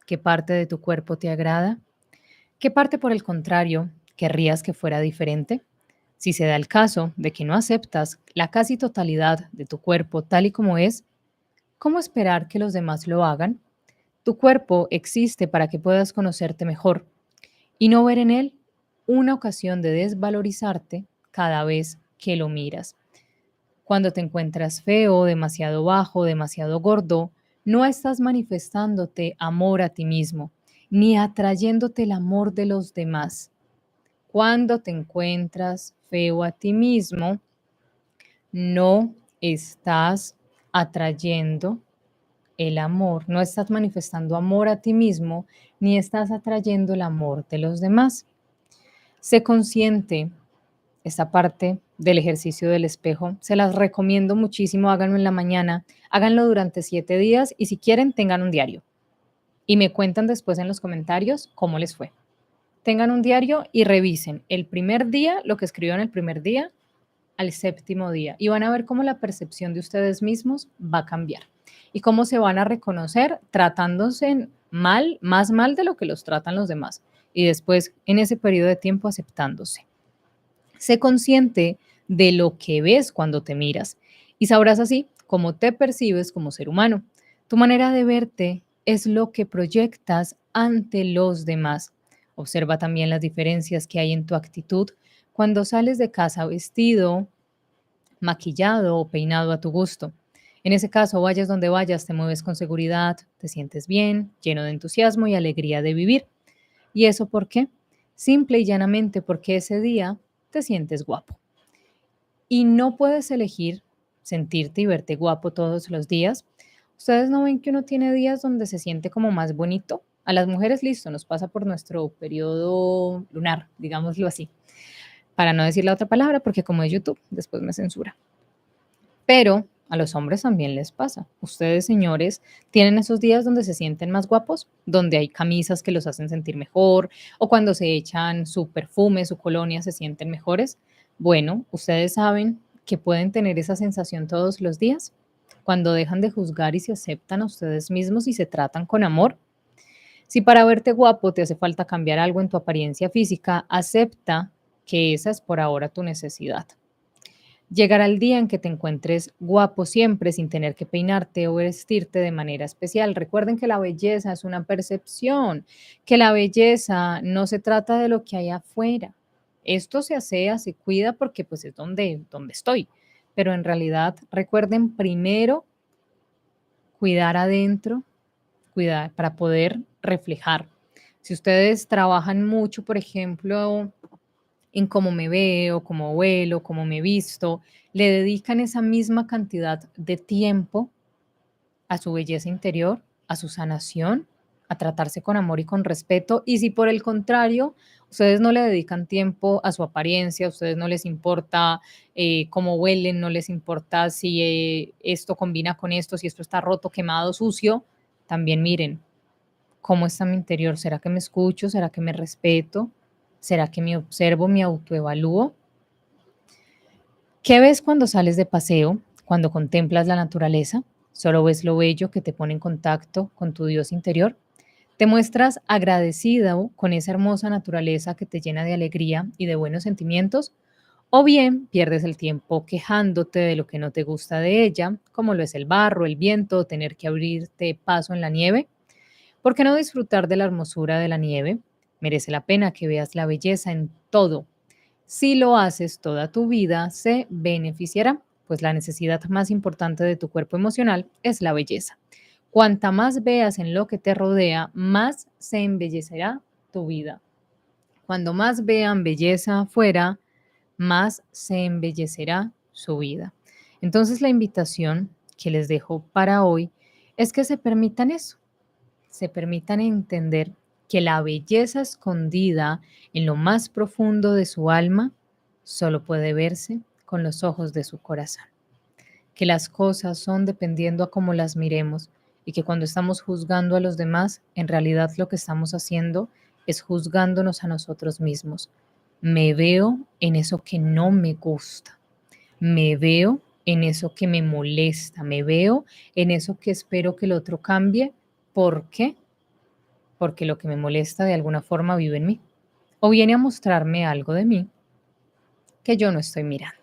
¿Qué parte de tu cuerpo te agrada? ¿Qué parte, por el contrario, querrías que fuera diferente? Si se da el caso de que no aceptas la casi totalidad de tu cuerpo tal y como es, ¿cómo esperar que los demás lo hagan? Tu cuerpo existe para que puedas conocerte mejor y no ver en él una ocasión de desvalorizarte cada vez que lo miras. Cuando te encuentras feo, demasiado bajo, demasiado gordo, no estás manifestándote amor a ti mismo, ni atrayéndote el amor de los demás. Cuando te encuentras feo a ti mismo, no estás atrayendo el amor, no estás manifestando amor a ti mismo, ni estás atrayendo el amor de los demás. Sé consciente. Esta parte del ejercicio del espejo. Se las recomiendo muchísimo, háganlo en la mañana, háganlo durante 7 días y si quieren, tengan un diario. Y me cuentan después en los comentarios cómo les fue. Tengan un diario y revisen el primer día, lo que escribieron el primer día, al séptimo día. Y van a ver cómo la percepción de ustedes mismos va a cambiar. Y cómo se van a reconocer tratándose mal, más mal de lo que los tratan los demás. Y después, en ese periodo de tiempo, aceptándose. Sé consciente de lo que ves cuando te miras y sabrás así cómo te percibes como ser humano. Tu manera de verte es lo que proyectas ante los demás. Observa también las diferencias que hay en tu actitud cuando sales de casa vestido, maquillado o peinado a tu gusto. En ese caso, vayas donde vayas, te mueves con seguridad, te sientes bien, lleno de entusiasmo y alegría de vivir. ¿Y eso por qué? Simple y llanamente porque ese día te sientes guapo. Y no puedes elegir sentirte y verte guapo todos los días. ¿Ustedes no ven que uno tiene días donde se siente como más bonito? A las mujeres, listo, nos pasa por nuestro periodo lunar, digámoslo así, para no decir la otra palabra, porque como es YouTube, después me censura. Pero a los hombres también les pasa. Ustedes, señores, tienen esos días donde se sienten más guapos, donde hay camisas que los hacen sentir mejor, o cuando se echan su perfume, su colonia, se sienten mejores. Bueno, ustedes saben que pueden tener esa sensación todos los días cuando dejan de juzgar y se aceptan a ustedes mismos y se tratan con amor. Si para verte guapo te hace falta cambiar algo en tu apariencia física, acepta que esa es por ahora tu necesidad. Llegará el día en que te encuentres guapo siempre sin tener que peinarte o vestirte de manera especial. Recuerden que la belleza es una percepción, que la belleza no se trata de lo que hay afuera. Esto se asea, se cuida porque pues es donde estoy. Pero en realidad recuerden primero cuidar adentro, cuidar para poder reflejar. Si ustedes trabajan mucho, por ejemplo, en cómo me veo, cómo huelo, cómo me visto, le dedican esa misma cantidad de tiempo a su belleza interior, a su sanación, a tratarse con amor y con respeto. Y si por el contrario, ustedes no le dedican tiempo a su apariencia, a ustedes no les importa cómo huelen, no les importa si esto combina con esto, si esto está roto, quemado, sucio, también miren cómo está mi interior. ¿Será que me escucho? ¿Será que me respeto? ¿Será que me observo, me autoevalúo? ¿Qué ves cuando sales de paseo, cuando contemplas la naturaleza? ¿Solo ves lo bello que te pone en contacto con tu Dios interior? ¿Te muestras agradecido con esa hermosa naturaleza que te llena de alegría y de buenos sentimientos? ¿O bien pierdes el tiempo quejándote de lo que no te gusta de ella, como lo es el barro, el viento, tener que abrirte paso en la nieve? ¿Por qué no disfrutar de la hermosura de la nieve? Merece la pena que veas la belleza en todo. Si lo haces toda tu vida, se beneficiará, pues la necesidad más importante de tu cuerpo emocional es la belleza. Cuanta más veas en lo que te rodea, más se embellecerá tu vida. Cuando más vean belleza afuera, más se embellecerá su vida. Entonces la invitación que les dejo para hoy es que se permitan eso, se permitan entender que la belleza escondida en lo más profundo de su alma solo puede verse con los ojos de su corazón, que las cosas son dependiendo a cómo las miremos y que cuando estamos juzgando a los demás, en realidad lo que estamos haciendo es juzgándonos a nosotros mismos. Me veo en eso que no me gusta, me veo en eso que me molesta, me veo en eso que espero que el otro cambie. ¿Por qué? Porque lo que me molesta de alguna forma vive en mí o viene a mostrarme algo de mí que yo no estoy mirando.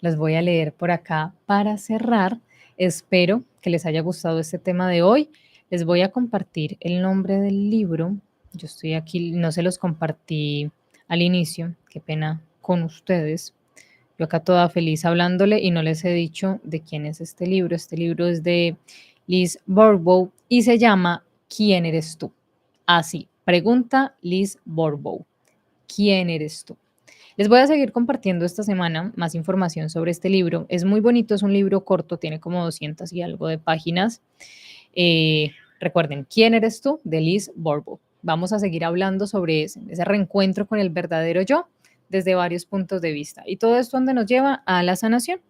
Los voy a leer por acá para cerrar. Espero que les haya gustado este tema de hoy. Les voy a compartir el nombre del libro. Yo estoy aquí, no se los compartí al inicio, qué pena con ustedes. Yo acá toda feliz hablándole y no les he dicho de quién es este libro. Este libro es de Liz Bourbeau y se llama ¿Quién eres tú? Así, pregunta Liz Bourbeau. ¿Quién eres tú? Les voy a seguir compartiendo esta semana más información sobre este libro. Es muy bonito, es un libro corto, tiene como 200 y algo de páginas. Recuerden, ¿quién eres tú? De Liz Bourbeau. Vamos a seguir hablando sobre ese reencuentro con el verdadero yo desde varios puntos de vista. Y todo esto donde nos lleva a la sanación.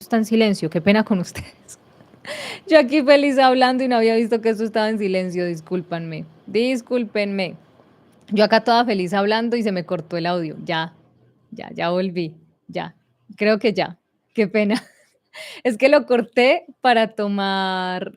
está en silencio, qué pena con ustedes. Yo aquí feliz hablando y no había visto que esto estaba en silencio, discúlpanme, discúlpenme. Yo acá toda feliz hablando y se me cortó el audio. Ya volví, ya. Creo que ya. Qué pena. Es que lo corté para tomar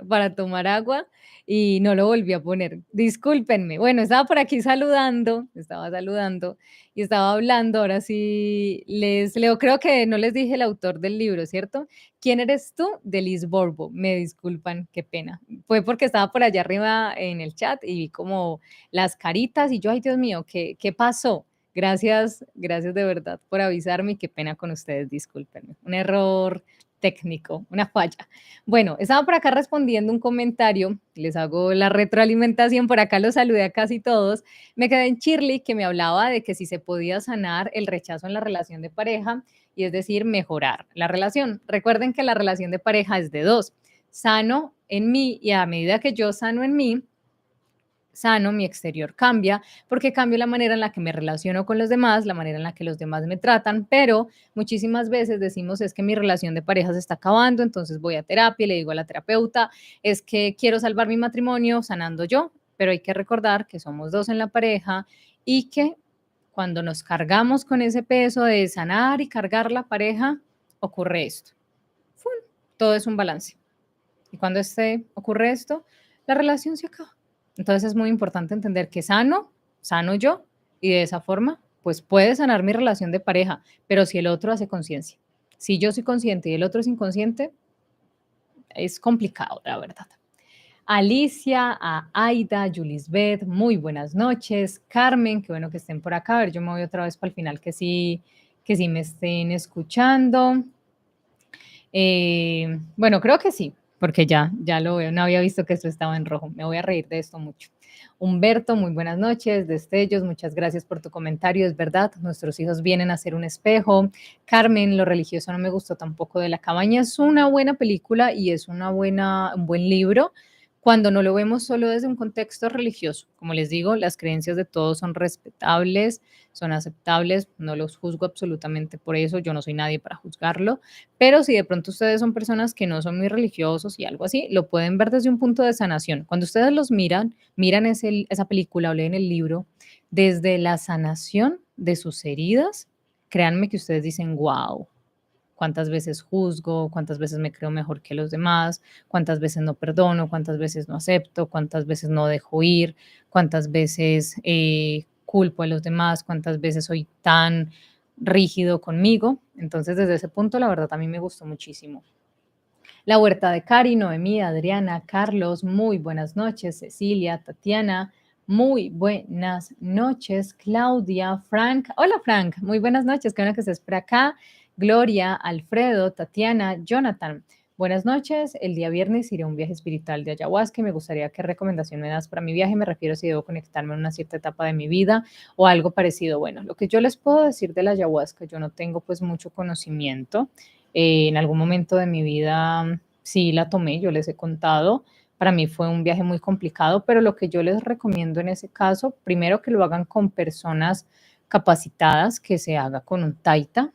agua y no lo volví a poner. Discúlpenme. Bueno, estaba por aquí saludando, estaba saludando y estaba hablando. Ahora sí les leo, creo que no les dije el autor del libro, ¿cierto? ¿Quién eres tú? De Liz Borbo. Me disculpan, qué pena. Fue porque estaba por allá arriba en el chat y vi como las caritas y yo, ay Dios mío, ¿qué pasó? Gracias, gracias de verdad por avisarme y qué pena con ustedes, discúlpenme. Un error técnico, una falla. Bueno, estaba por acá respondiendo un comentario, les hago la retroalimentación, por acá los saludé a casi todos. Me quedé en Shirley que me hablaba de que si se podía sanar el rechazo en la relación de pareja y es decir, mejorar la relación. Recuerden que la relación de pareja es de dos, sano en mí y a medida que yo sano en mí, sano, mi exterior cambia, porque cambio la manera en la que me relaciono con los demás, la manera en la que los demás me tratan, pero muchísimas veces decimos es que mi relación de pareja se está acabando, entonces voy a terapia, y le digo a la terapeuta, es que quiero salvar mi matrimonio sanando yo, pero hay que recordar que somos dos en la pareja y que cuando nos cargamos con ese peso de sanar y cargar la pareja, ocurre esto. ¡Fum! Todo es un balance. Y cuando ocurre esto, la relación se acaba. Entonces es muy importante entender que sano yo, y de esa forma, pues puede sanar mi relación de pareja, pero si el otro hace conciencia. Si yo soy consciente y el otro es inconsciente, es complicado, la verdad. Alicia, a Aida, Julisbeth, muy buenas noches. Carmen, qué bueno que estén por acá. A ver, yo me voy otra vez para el final, que sí me estén escuchando. Bueno, creo que sí, porque ya lo veo, no había visto que esto estaba en rojo, me voy a reír de esto mucho. Humberto, muy buenas noches, Destellos, muchas gracias por tu comentario, es verdad, nuestros hijos vienen a ser un espejo. Carmen, lo religioso no me gustó tampoco de La Cabaña, es una buena película y es un buen libro, cuando no lo vemos solo desde un contexto religioso. Como les digo, las creencias de todos son respetables, son aceptables, no los juzgo absolutamente por eso, yo no soy nadie para juzgarlo, pero si de pronto ustedes son personas que no son muy religiosos y algo así, lo pueden ver desde un punto de sanación. Cuando ustedes los miran esa película o leen el libro desde la sanación de sus heridas, créanme que ustedes dicen, wow, cuántas veces juzgo, cuántas veces me creo mejor que los demás, cuántas veces no perdono, cuántas veces no acepto, cuántas veces no dejo ir, cuántas veces culpo a los demás, cuántas veces soy tan rígido conmigo. Entonces, desde ese punto, la verdad, a mí me gustó muchísimo. La Huerta de Cari, Noemí, Adriana, Carlos, muy buenas noches. Cecilia, Tatiana, muy buenas noches. Claudia, Frank, hola Frank, muy buenas noches, qué bueno que estés por acá. Gloria, Alfredo, Tatiana, Jonathan. Buenas noches. El día viernes iré a un viaje espiritual de ayahuasca y me gustaría qué recomendación me das para mi viaje. Me refiero si debo conectarme en una cierta etapa de mi vida o algo parecido. Bueno, lo que yo les puedo decir de la ayahuasca, yo no tengo pues mucho conocimiento. En algún momento de mi vida sí la tomé, yo les he contado. Para mí fue un viaje muy complicado, pero lo que yo les recomiendo en ese caso, primero que lo hagan con personas capacitadas, que se haga con un taita.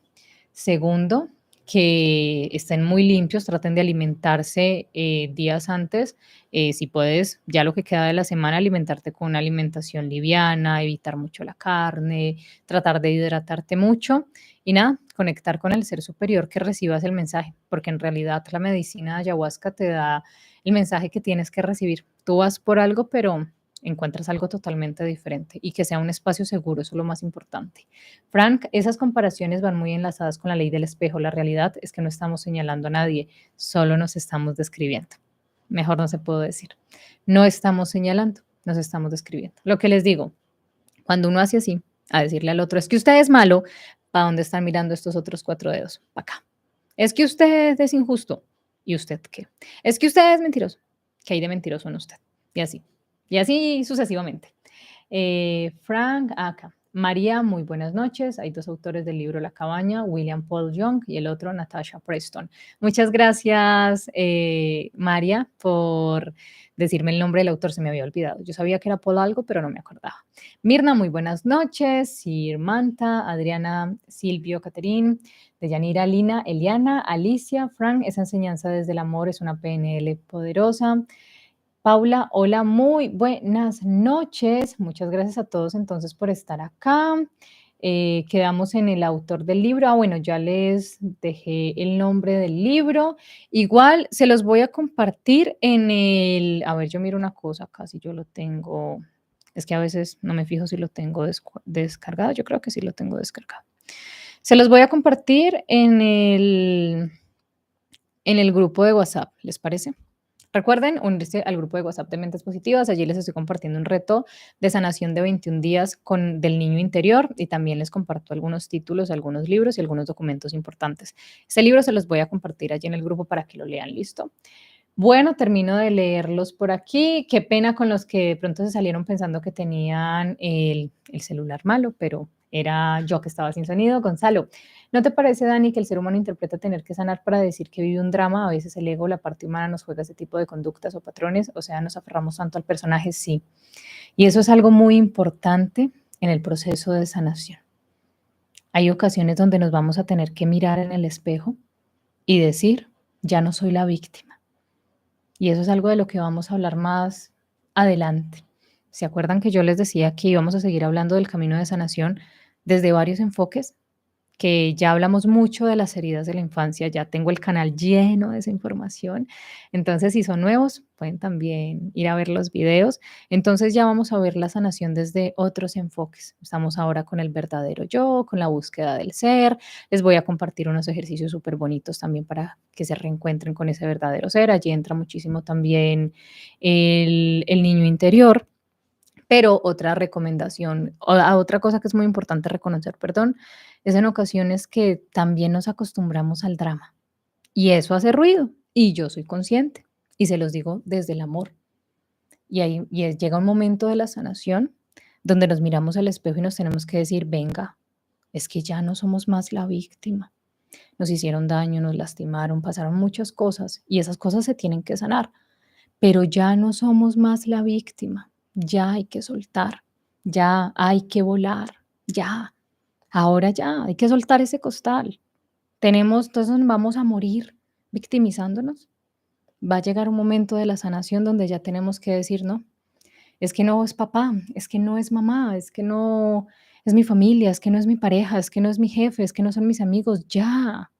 Segundo, que estén muy limpios, traten de alimentarse días antes. Si puedes, ya lo que queda de la semana, alimentarte con una alimentación liviana, evitar mucho la carne, tratar de hidratarte mucho y nada, conectar con el ser superior que recibas el mensaje, porque en realidad la medicina de ayahuasca te da el mensaje que tienes que recibir. Tú vas por algo, pero encuentras algo totalmente diferente y que sea un espacio seguro, eso es lo más importante. Frank, esas comparaciones van muy enlazadas con la ley del espejo. La realidad es que no estamos señalando a nadie, solo nos estamos describiendo. Mejor no se puedo decir. No estamos señalando, nos estamos describiendo. Lo que les digo, cuando uno hace así, a decirle al otro, es que usted es malo, ¿para dónde están mirando estos otros cuatro dedos? Para acá. Es que usted es injusto. ¿Y usted qué? Es que usted es mentiroso. ¿Qué hay de mentiroso en usted? Y así. Y así sucesivamente. Frank, acá. María, muy buenas noches. Hay dos autores del libro La cabaña, William Paul Young y el otro Natasha Preston. Muchas gracias, María, por decirme el nombre del autor. Se me había olvidado. Yo sabía que era Paul algo, pero no me acordaba. Mirna, muy buenas noches. Sir Manta, Adriana, Silvio, Caterín, Deyanira, Lina, Eliana, Alicia, Frank. Esa enseñanza desde el amor es una PNL poderosa. Paula, hola, muy buenas noches. Muchas gracias a todos entonces por estar acá. Quedamos en el autor del libro. Bueno, ya les dejé el nombre del libro. Igual se los voy a compartir en el, a ver, yo miro una cosa acá, si yo lo tengo, es que a veces no me fijo si lo tengo descargado. Yo creo que sí lo tengo descargado. Se los voy a compartir en el grupo de WhatsApp, ¿les parece? Recuerden unirse al grupo de WhatsApp de Mentes Positivas. Allí les estoy compartiendo un reto de sanación de 21 días del niño interior y también les comparto algunos títulos, algunos libros y algunos documentos importantes. Este libro se los voy a compartir allí en el grupo para que lo lean. ¿Listo? Bueno, termino de leerlos por aquí. Qué pena con los que de pronto se salieron pensando que tenían el celular malo, pero era yo que estaba sin sonido. Gonzalo, ¿no te parece, Dani, que el ser humano interpreta tener que sanar para decir que vive un drama? A veces el ego, la parte humana, nos juega ese tipo de conductas o patrones, o sea, nos aferramos tanto al personaje, sí. Y eso es algo muy importante en el proceso de sanación. Hay ocasiones donde nos vamos a tener que mirar en el espejo y decir, ya no soy la víctima. Y eso es algo de lo que vamos a hablar más adelante. ¿Se acuerdan que yo les decía que íbamos a seguir hablando del camino de sanación desde varios enfoques? Que ya hablamos mucho de las heridas de la infancia, ya tengo el canal lleno de esa información. Entonces, si son nuevos, pueden también ir a ver los videos. Entonces, ya vamos a ver la sanación desde otros enfoques. Estamos ahora con el verdadero yo, con la búsqueda del ser. Les voy a compartir unos ejercicios súper bonitos también para que se reencuentren con ese verdadero ser. Allí entra muchísimo también el niño interior. Pero otra recomendación, otra cosa que es muy importante reconocer, perdón, es en ocasiones que también nos acostumbramos al drama y eso hace ruido y yo soy consciente y se los digo desde el amor. Llega un momento de la sanación donde nos miramos al espejo y nos tenemos que decir, venga, es que ya no somos más la víctima. Nos hicieron daño, nos lastimaron, pasaron muchas cosas y esas cosas se tienen que sanar, pero ya no somos más la víctima, ya hay que soltar, ya hay que volar, ya, ahora ya, hay que soltar ese costal. Entonces nos vamos a morir victimizándonos. Va a llegar un momento de la sanación donde ya tenemos que decir, no, es que no es papá, es que no es mamá, es que no es mi familia, es que no es mi pareja, es que no es mi jefe, es que no son mis amigos, ya.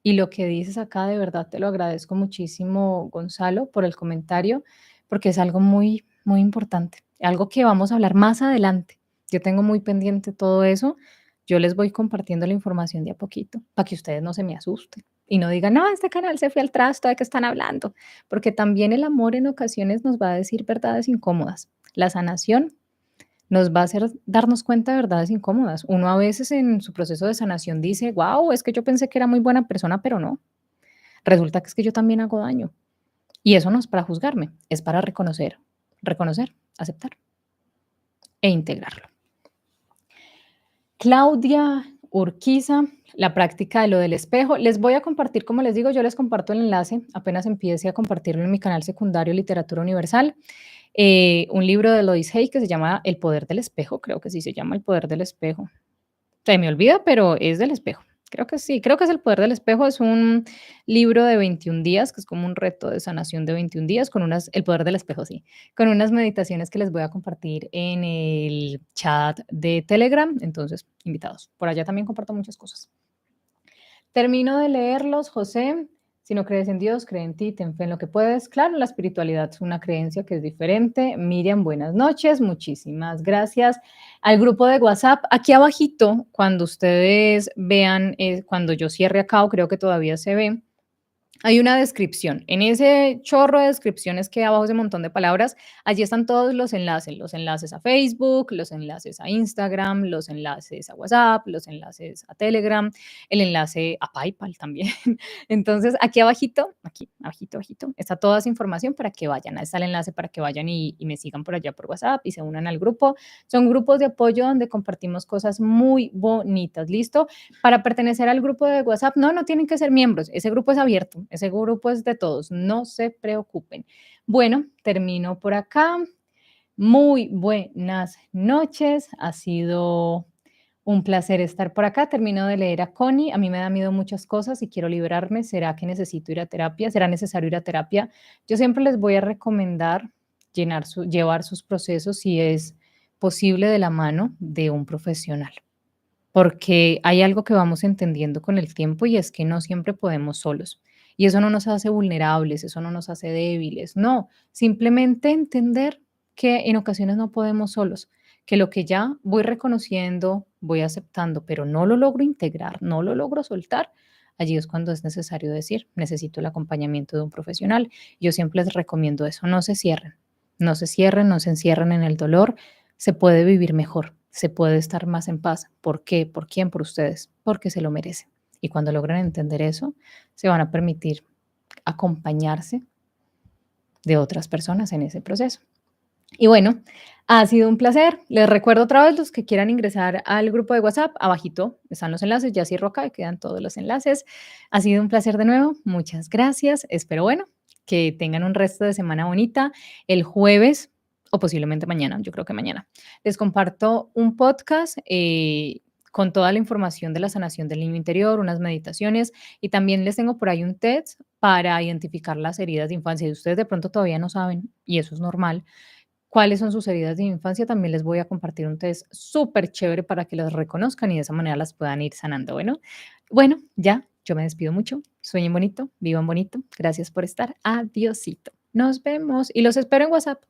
Y lo que dices acá, de verdad te lo agradezco muchísimo, Gonzalo, por el comentario, porque es algo muy, muy importante, algo que vamos a hablar más adelante. Yo tengo muy pendiente todo eso. Yo les voy compartiendo la información de a poquito para que ustedes no se me asusten y no digan, no, este canal se fue al trasto, ¿de qué están hablando? Porque también el amor en ocasiones nos va a decir verdades incómodas. La sanación nos va a hacer darnos cuenta de verdades incómodas. Uno a veces en su proceso de sanación dice, wow, es que yo pensé que era muy buena persona, pero no. Resulta que es que yo también hago daño. Y eso no es para juzgarme, es para reconocer, aceptar e integrarlo. Claudia Urquiza, la práctica de lo del espejo. Les voy a compartir, como les digo, yo les comparto el enlace, apenas empiece a compartirlo en mi canal secundario Literatura Universal. Un libro de Lois Hay que se llama El poder del espejo, creo que sí se llama El poder del espejo. Se me olvida, pero es del espejo. Creo que sí, creo que es El poder del espejo. Es un libro de 21 días, que es como un reto de sanación de 21 días con el poder del espejo, sí, con unas meditaciones que les voy a compartir en el chat de Telegram. Entonces, invitados. Por allá también comparto muchas cosas. Termino de leerlos, José. Si no crees en Dios, cree en ti, ten fe en lo que puedes. Claro, la espiritualidad es una creencia que es diferente. Miriam, buenas noches, muchísimas gracias. Al grupo de WhatsApp, aquí abajito, cuando ustedes vean, cuando yo cierre acá, o creo que todavía se ve, hay una descripción. En ese chorro de descripciones que hay abajo, ese montón de palabras, allí están todos los enlaces a Facebook, los enlaces a Instagram, los enlaces a WhatsApp, los enlaces a Telegram, el enlace a PayPal también. Entonces, aquí abajito, aquí, abajito, abajito, está toda esa información para que vayan. Ahí está el enlace para que vayan y me sigan por allá por WhatsApp y se unan al grupo. Son grupos de apoyo donde compartimos cosas muy bonitas, ¿listo? Para pertenecer al grupo de WhatsApp, no tienen que ser miembros, ese grupo es abierto, ese grupo es de todos, no se preocupen. Bueno, termino por acá. Muy buenas noches, ha sido un placer estar por acá. Termino de leer a Connie. A mí me da miedo muchas cosas y quiero liberarme. ¿Será que necesito ir a terapia? ¿Será necesario ir a terapia? Yo siempre les voy a recomendar llevar sus procesos si es posible de la mano de un profesional, porque hay algo que vamos entendiendo con el tiempo y es que no siempre podemos solos. Y eso no nos hace vulnerables, eso no nos hace débiles, no, simplemente entender que en ocasiones no podemos solos, que lo que ya voy reconociendo, voy aceptando, pero no lo logro integrar, no lo logro soltar, allí es cuando es necesario decir, necesito el acompañamiento de un profesional. Yo siempre les recomiendo eso, no se cierren, no se cierren, no se encierren en el dolor, se puede vivir mejor, se puede estar más en paz. ¿Por qué? ¿Por quién? Por ustedes, porque se lo merecen. Y cuando logran entender eso, se van a permitir acompañarse de otras personas en ese proceso. Y bueno, ha sido un placer. Les recuerdo otra vez los que quieran ingresar al grupo de WhatsApp, abajito están los enlaces, ya cierro acá, quedan todos los enlaces. Ha sido un placer de nuevo, muchas gracias. Espero, bueno, que tengan un resto de semana bonita. El jueves o posiblemente mañana, yo creo que mañana, les comparto un podcast con toda la información de la sanación del niño interior, unas meditaciones y también les tengo por ahí un test para identificar las heridas de infancia. Y ustedes de pronto todavía no saben, y eso es normal, cuáles son sus heridas de infancia, también les voy a compartir un test súper chévere para que las reconozcan y de esa manera las puedan ir sanando. Bueno, ya, yo me despido mucho. Sueñen bonito, vivan bonito. Gracias por estar. Adiosito. Nos vemos y los espero en WhatsApp.